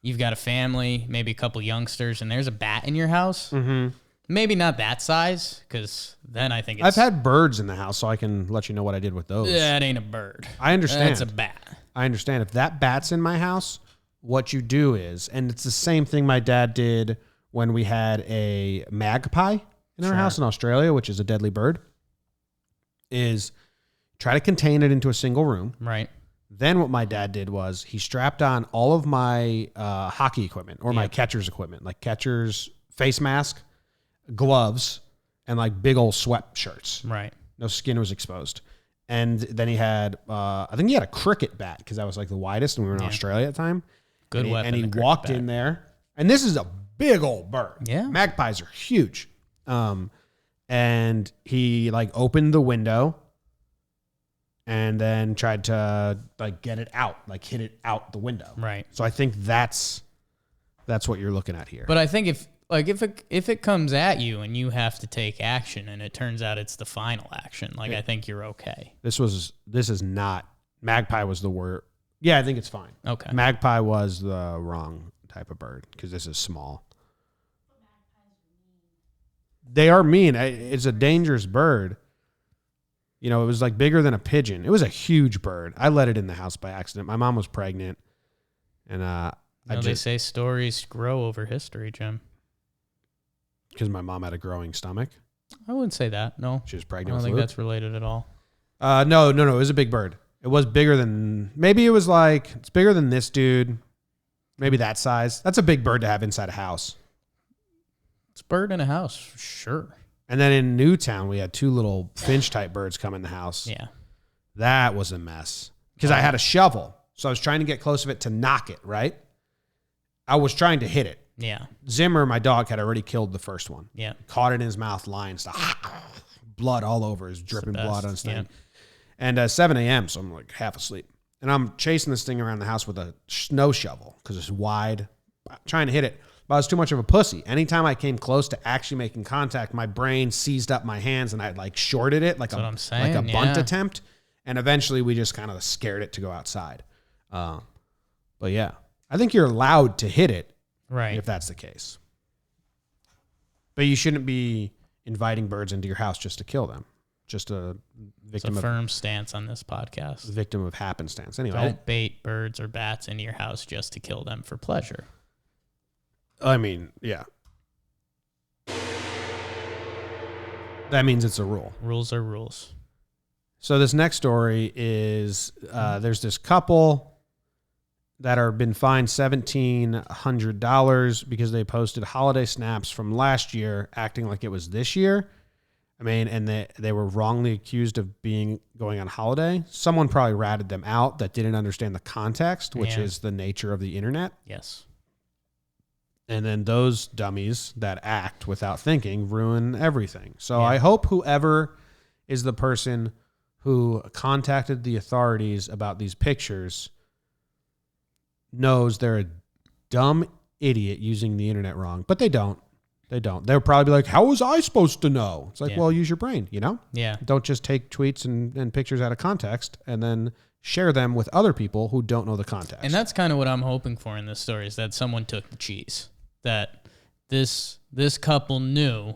B: You've got a family, maybe a couple youngsters, and there's a bat in your house. Mm-hmm. Maybe not that size, because then I think
A: I've had birds in the house, so I can let you know what I did with those.
B: That ain't a bird.
A: I understand.
B: That's a bat.
A: I understand. If that bat's in my house, what you do is, and it's the same thing my dad did when we had a magpie in our house in Australia, which is a deadly bird, is try to contain it into a single room.
B: Right.
A: Then what my dad did was he strapped on all of my hockey equipment or my catcher's equipment, like catcher's face mask, gloves, and like big old sweatshirts.
B: Right.
A: No skin was exposed. And then he had, I think he had a cricket bat because that was like the widest and we were in Australia at the time.
B: Good weapon.
A: And he
B: the
A: walked
B: cricket
A: in
B: bat.
A: there. And this is a big old bird.
B: Yeah.
A: Magpies are huge. And he like opened the window and then tried to like get it out, like hit it out the window.
B: Right.
A: So I think that's That's what you're looking at here.
B: But I think if it comes at you and you have to take action and it turns out it's the final action, I think you're okay.
A: This is not, magpie was the word. Yeah, I think it's fine.
B: Okay.
A: Magpie was the wrong type of bird because this is small. They are mean. It's a dangerous bird. You know, it was like bigger than a pigeon. It was a huge bird. I let it in the house by accident. My mom was pregnant, and
B: they say stories grow over history, Jim.
A: Because my mom had a growing stomach.
B: I wouldn't say that. No,
A: she was
B: I
A: pregnant.
B: don't think that's related at all.
A: No. It was a big bird. It was bigger than, maybe it was like, it's bigger than this dude. Maybe that size. That's a big bird to have inside a house.
B: It's a bird in a house, for sure.
A: And then in Newtown, we had 2 little finch-type birds come in the house.
B: Yeah.
A: That was a mess. Because I had a shovel. So I was trying to get close of it to knock it, right? I was trying to hit it.
B: Yeah.
A: Zimmer, my dog, had already killed the first one.
B: Yeah.
A: Caught it in his mouth, lying stuff. Blood all over. His dripping blood on his thing.
B: Yeah.
A: And 7 a.m., so I'm like half asleep. And I'm chasing this thing around the house with a snow shovel because it's wide, trying to hit it. But I was too much of a pussy. Anytime I came close to actually making contact, my brain seized up my hands and I shorted it like a bunt attempt. And eventually we just kind of scared it to go outside. But yeah, I think you're allowed to hit it,
B: right?
A: If that's the case. But you shouldn't be inviting birds into your house just to kill them. Just a victim.
B: It's a firm stance on this podcast.
A: Victim of happenstance. Anyway,
B: don't bait birds or bats into your house just to kill them for pleasure.
A: I mean, yeah. That means it's a rule.
B: Rules are rules.
A: So this next story is there's this couple that are been fined $1,700 because they posted holiday snaps from last year acting like it was this year. I mean, and they were wrongly accused of going on holiday. Someone probably ratted them out that didn't understand the context, which is the nature of the internet.
B: Yes.
A: And then those dummies that act without thinking ruin everything. So I hope whoever is the person who contacted the authorities about these pictures knows they're a dumb idiot using the internet wrong. But they don't. They don't. They'll probably be like, how was I supposed to know? It's like, well, use your brain, you know?
B: Yeah.
A: Don't just take tweets and pictures out of context and then share them with other people who don't know the context.
B: And that's kind of what I'm hoping for in this story is that someone took the cheese. That this couple knew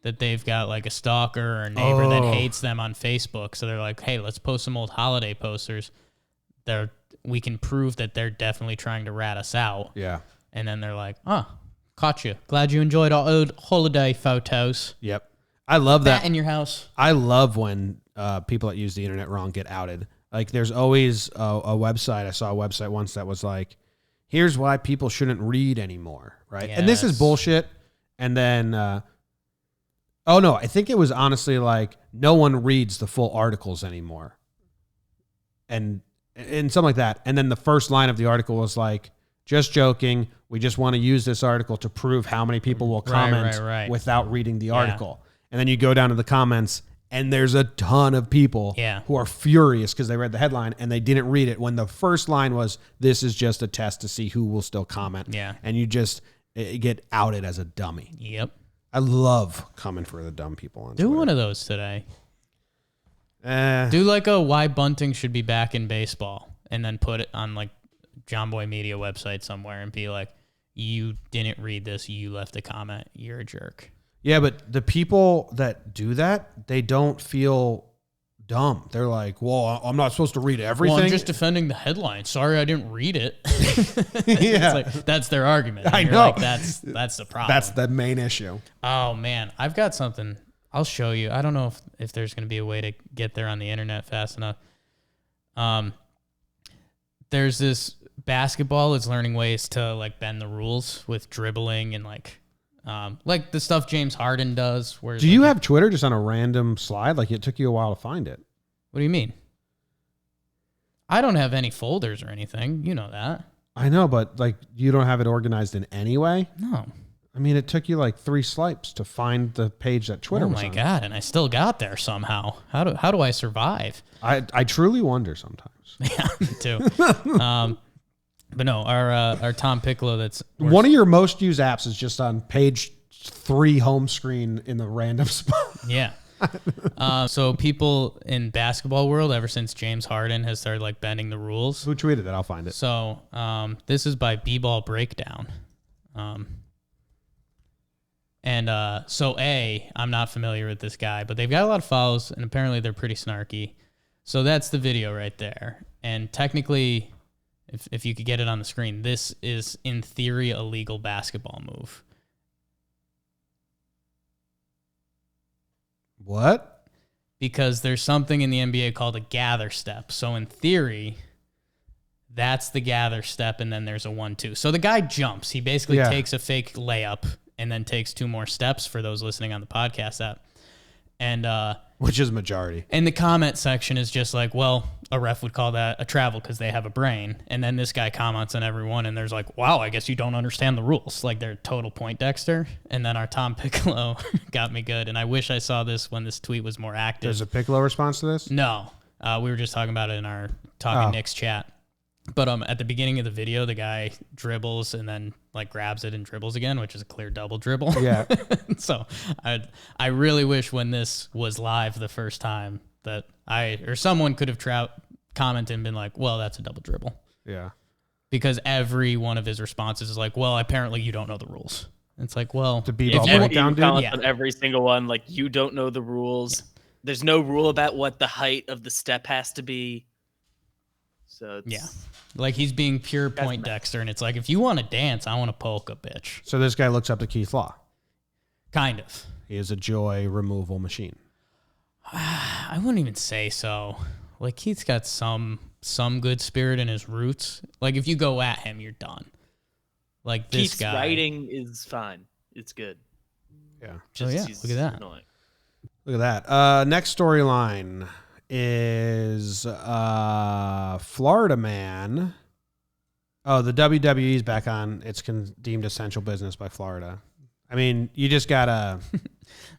B: that they've got like a stalker or a neighbor that hates them on Facebook. So they're like, hey, let's post some old holiday posters. We can prove that they're definitely trying to rat us out.
A: Yeah.
B: And then they're like, caught you. Glad you enjoyed our old holiday photos.
A: Yep. I love that.
B: In your house.
A: I love when people that use the internet wrong get outed. Like there's always a website. I saw a website once that was like, here's why people shouldn't read anymore, right?
B: Yes.
A: And this is bullshit. And then, I think it was honestly like no one reads the full articles anymore. And something like that. And then the first line of the article was like, just joking. We just want to use this article to prove how many people will comment without reading the article. And then you go down to the comments and there's a ton of people who are furious because they read the headline and they didn't read it when the first line was, this is just a test to see who will still comment.
B: Yeah.
A: And you just get outed as a dummy.
B: Yep.
A: I love coming for the dumb people on
B: Do
A: Twitter.
B: one of those today. Do like a why bunting should be back in baseball and then put it on like John Boy Media website somewhere and be like, you didn't read this, you left a comment, you're a jerk.
A: Yeah, but the people that do that, they don't feel dumb. They're like, well, I'm not supposed to read everything.
B: Well, I'm just defending the headline. Sorry, I didn't read it.
A: Yeah.
B: It's like, that's their argument.
A: I
B: You're
A: know.
B: Like, that's the problem.
A: That's the main issue.
B: Oh, man. I've got something. I'll show you. I don't know if there's going to be a way to get there on the internet fast enough. There's this basketball is learning ways to like bend the rules with dribbling and like the stuff James Harden does. Where
A: Do you have Twitter just on a random slide? Like it took you a while to find it.
B: What do you mean? I don't have any folders or anything. You know that.
A: I know, but like you don't have it organized in any way?
B: No.
A: I mean, it took you like 3 swipes to find the page that Twitter was on.
B: Oh my God, and I still got there somehow. How do I survive?
A: I truly wonder sometimes.
B: Yeah, me too. But no, our Tom Piccolo. That's
A: One of your most used apps is just on page 3 home screen in the random spot.
B: Yeah. So people in basketball world, ever since James Harden has started like bending the rules.
A: Who tweeted that? I'll find it.
B: So this is by Bball Breakdown. So I'm not familiar with this guy, but they've got a lot of follows, and apparently they're pretty snarky. So that's the video right there. And technically, if you could get it on the screen, this is in theory a legal basketball move.
A: What?
B: Because there's something in the NBA called a gather step. So in theory, that's the gather step, and then there's a 1-2. So the guy jumps. He basically takes a fake layup and then takes 2 more steps for those listening on the podcast app. And
A: which is majority.
B: And the comment section is just like, well, a ref would call that a travel because they have a brain. And then this guy comments on everyone, and there's like, wow, I guess you don't understand the rules. Like, they're total point Dexter. And then our Tom Piccolo got me good. And I wish I saw this when this tweet was more active.
A: There's a Piccolo response to this?
B: No. We were just talking about it in our Talking Knicks chat. But at the beginning of the video, the guy dribbles and then like grabs it and dribbles again, which is a clear double dribble.
A: Yeah.
B: So I really wish when this was live the first time that someone could have commented and been like, well, that's a double dribble.
A: Yeah.
B: Because every one of his responses is like, well, apparently you don't know the rules. It's like, well,
A: to be Bball Breakdown, dude.
C: On every single one, like, you don't know the rules. Yeah. There's no rule about what the height of the step has to be. So it's,
B: like he's being pure point Dexter, and it's like, if you want to dance, I want to polka, bitch.
A: So this guy looks up to Keith Law.
B: Kind of.
A: He is a joy removal machine.
B: I wouldn't even say so. Like, Keith's got some good spirit in his roots. Like, if you go at him, you're done. Like, this
C: Keith's
B: guy.
C: writing is fine. It's good.
A: Yeah.
B: Look at that.
C: Annoying.
A: Look at that. Next storyline is Florida man. Oh, the WWE's back on. It's deemed essential business by Florida. I mean, you just gotta.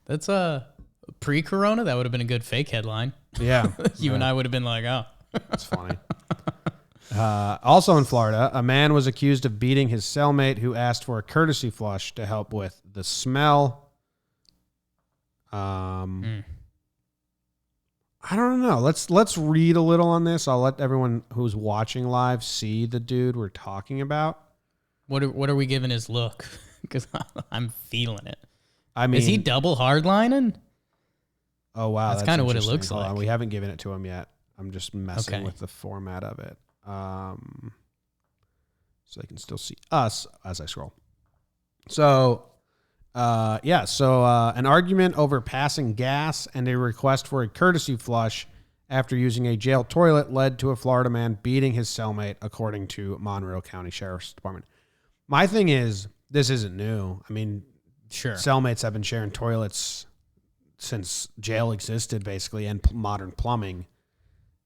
B: That's a pre-corona. That would have been a good fake headline.
A: Yeah,
B: and I would have been like, oh,
A: that's funny. Also in Florida, a man was accused of beating his cellmate who asked for a courtesy flush to help with the smell. I don't know. Let's read a little on this. I'll let everyone who's watching live see the dude we're talking about.
B: What are we giving his look? Because I'm feeling it.
A: I mean,
B: is he double hardlining?
A: Oh wow,
B: that's kind of what it looks like.
A: We haven't given it to him yet. I'm just messing with the format of it, so they can still see us as I scroll. So. An argument over passing gas and a request for a courtesy flush after using a jail toilet led to a Florida man beating his cellmate, according to Monroe County Sheriff's Department. My thing is, this isn't new. I mean,
B: sure,
A: cellmates have been sharing toilets since jail existed, basically, and modern plumbing.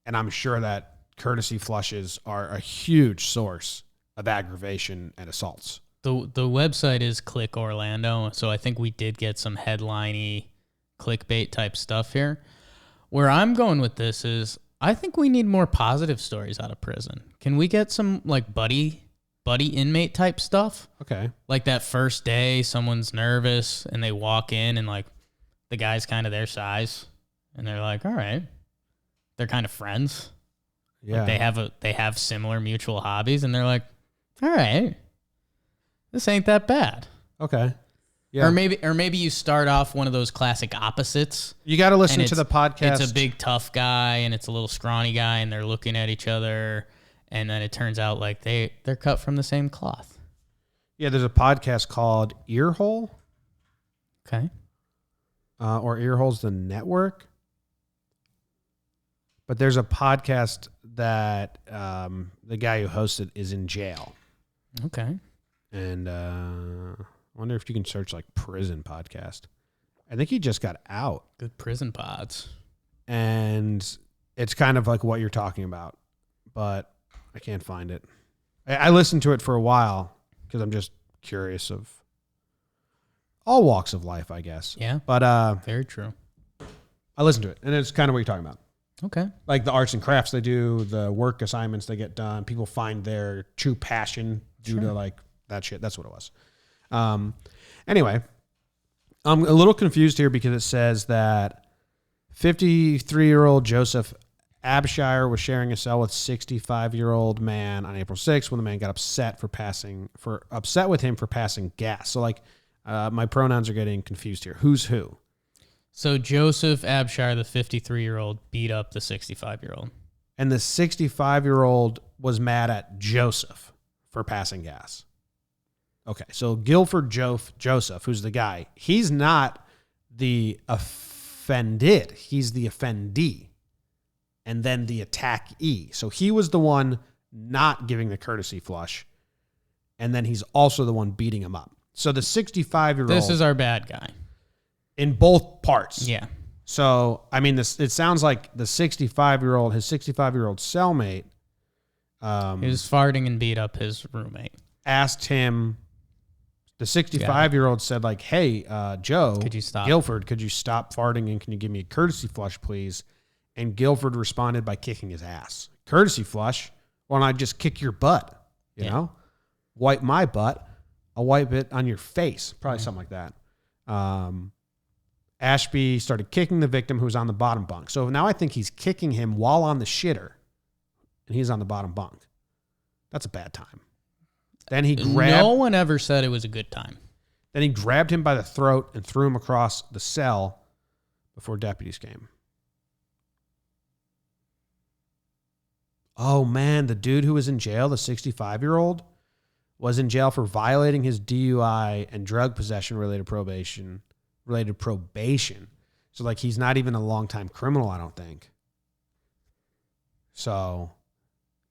A: And I'm sure that courtesy flushes are a huge source of aggravation and assaults.
B: The website is Click Orlando, so I think we did get some headliney clickbait type stuff here. Where I'm going with this is, I think we need more positive stories out of prison. Can we get some like buddy inmate type stuff?
A: Okay.
B: Like that first day, someone's nervous and they walk in and like the guy's kind of their size, and they're like, all right, they're kind of friends.
A: Yeah.
B: Like they have similar mutual hobbies, and they're like, all right, this ain't that bad.
A: Okay. Yeah.
B: Or maybe you start off one of those classic opposites.
A: You got to listen to the podcast.
B: It's a big tough guy and it's a little scrawny guy, and they're looking at each other, and then it turns out like they're cut from the same cloth.
A: Yeah, there's a podcast called Earhole.
B: Okay.
A: Or Earhole's the network. But there's a podcast that the guy who hosts it is in jail.
B: Okay.
A: And I wonder if you can search like prison podcast. I think he just got out.
B: Good prison pods.
A: And it's kind of like what you're talking about, but I can't find it. I listened to it for a while because I'm just curious of all walks of life, I guess.
B: Yeah.
A: But
B: very true.
A: I listened to it, and it's kind of what you're talking about.
B: Okay.
A: Like the arts and crafts they do, the work assignments they get done. People find their true passion due to like that shit. That's what it was. Anyway, I'm a little confused here because it says that 53-year-old Joseph Abshire was sharing a cell with 65-year-old man on April 6th when the man got upset with him for passing gas. So like my pronouns are getting confused here. Who's who?
B: So Joseph Abshire, the 53-year-old, beat up the 65-year-old.
A: And the 65-year-old was mad at Joseph for passing gas. Okay, so Guilford Joseph, who's the guy, he's not the offended. He's the offendee. And then the attackee. So he was the one not giving the courtesy flush. And then he's also the one beating him up. So the 65-year-old...
B: This is our bad guy.
A: In both parts.
B: Yeah.
A: So, I mean, it sounds like the 65-year-old, his 65-year-old cellmate...
B: he was farting and beat up his roommate.
A: Asked him... The 65-year-old said, like, hey, Joe...
B: Could you stop?
A: Guilford, could you stop farting and can you give me a courtesy flush, please? And Guilford responded by kicking his ass. Courtesy flush? Why don't I just kick your butt? You know? Wipe my butt. I'll wipe it on your face. Probably something like that. Ashby started kicking the victim who was on the bottom bunk. So now I think he's kicking him while on the shitter. And he's on the bottom bunk. That's a bad time. Then he grabbed...
B: No one ever said it was a good time.
A: Then he grabbed him by the throat and threw him across the cell before deputies came. Oh, man, the dude who was in jail, the 65-year-old, was in jail for violating his DUI and drug possession related probation. So, like, he's not even a long-time criminal, I don't think. So,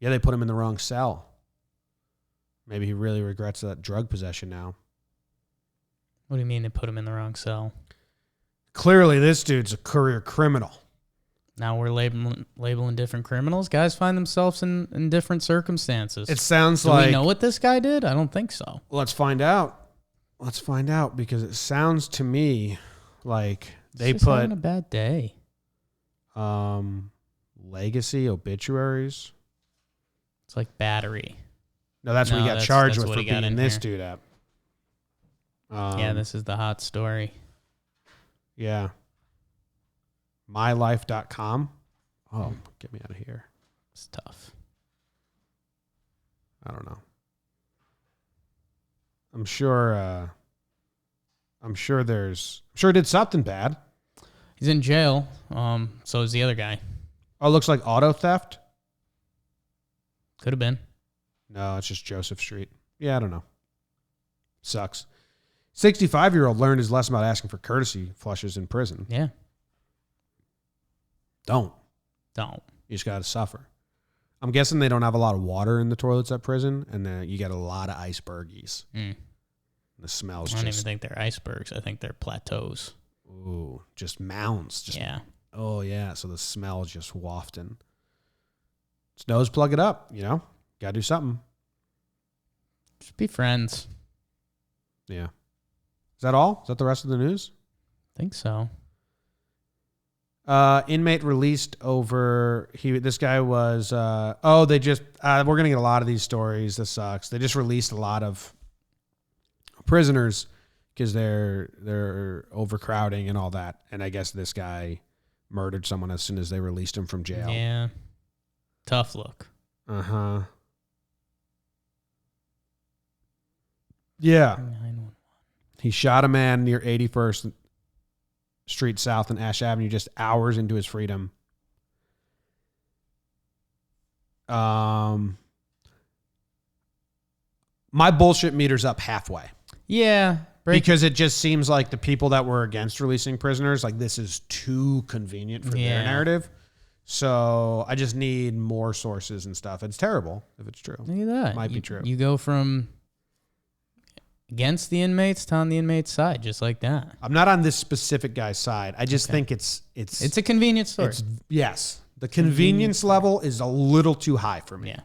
A: yeah, they put him in the wrong cell. Maybe he really regrets that drug possession now.
B: What do you mean they put him in the wrong cell?
A: Clearly, this dude's a career criminal.
B: Now we're labeling different criminals. Guys find themselves in different circumstances.
A: It sounds
B: Do
A: like...
B: we know what this guy did? I don't think so.
A: Let's find out. Let's find out because it sounds to me like they
B: He's just having a bad day.
A: Legacy obituaries.
B: It's like battery.
A: No, that's what he got charged with
B: what
A: for
B: he got
A: beating
B: in
A: this
B: here.
A: dude up.
B: Yeah, this is the hot story.
A: Yeah. MyLife.com. Oh, get me out of here.
B: It's tough.
A: I don't know. I'm sure he did something bad.
B: He's in jail. So is the other guy.
A: Oh, it looks like auto theft.
B: Could have been.
A: No, it's just Joseph Street. Yeah, I don't know. Sucks. 65-year-old learned his lesson about asking for courtesy flushes in prison.
B: Yeah.
A: Don't. You just got to suffer. I'm guessing they don't have a lot of water in the toilets at prison, and you get a lot of icebergies. The smells
B: I don't even think they're icebergs. I think they're plateaus.
A: Ooh, just mounds.
B: Yeah.
A: Oh, yeah. So the smell is just wafting. Just nose plug it up, you know? Got to do something.
B: Just be friends.
A: Yeah. Is that all? Is that the rest of the news?
B: I think so.
A: Inmate released over... This guy was... we're going to get a lot of these stories. This sucks. They just released a lot of prisoners because they're overcrowding and all that. And I guess this guy murdered someone as soon as they released him from jail.
B: Yeah. Tough look.
A: Uh-huh. Yeah.
B: 911.
A: He shot a man near 81st Street South and Ash Avenue just hours into his freedom. My bullshit meter's up halfway.
B: Yeah.
A: Because it just seems like the people that were against releasing prisoners, like this is too convenient for their narrative. So I just need more sources and stuff. It's terrible if it's true.
B: Look at that.
A: Might be true.
B: You go from against the inmates to on the inmates' side, just like that.
A: I'm not on this specific guy's side. I just think it's
B: a convenient story.
A: Yes. The convenience level is a little too high for me.
B: Yeah.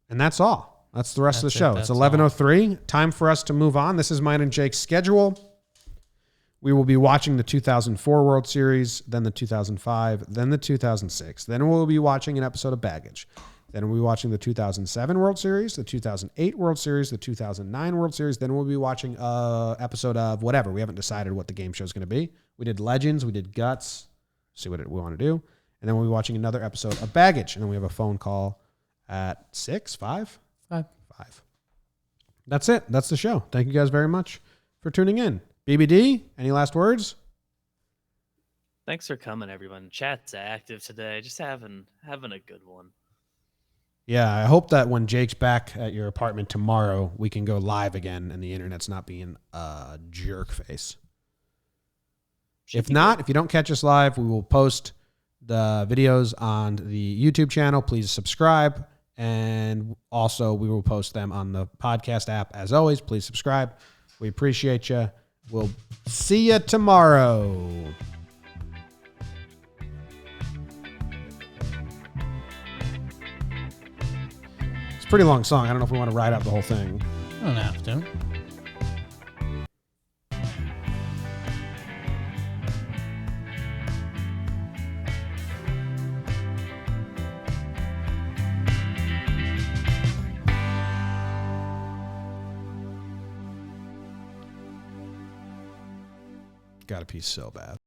A: And that's all. That's the rest of the show. It's
B: That's
A: 11:03. Time for us to move on. This is mine and Jake's schedule. We will be watching the 2004 World Series, then the 2005, then the 2006. Then we'll be watching an episode of Baggage. Then we'll be watching the 2007 World Series, the 2008 World Series, the 2009 World Series. Then we'll be watching an episode of whatever. We haven't decided what the game show is going to be. We did Legends. We did Guts. See what we want to do. And then we'll be watching another episode of Baggage. And then we have a phone call at 5. That's it. That's the show. Thank you guys very much for tuning in. BBD, any last words?
C: Thanks for coming, everyone. Chat's active today. Just having a good one.
A: Yeah, I hope that when Jake's back at your apartment tomorrow, we can go live again and the internet's not being a jerk face. If not, if you don't catch us live, we will post the videos on the YouTube channel. Please subscribe. And also, we will post them on the podcast app. As always, please subscribe. We appreciate you. We'll see you tomorrow. It's a pretty long song. I don't know if we want to ride out the whole thing.
B: I don't have to.
A: Got to pee so bad.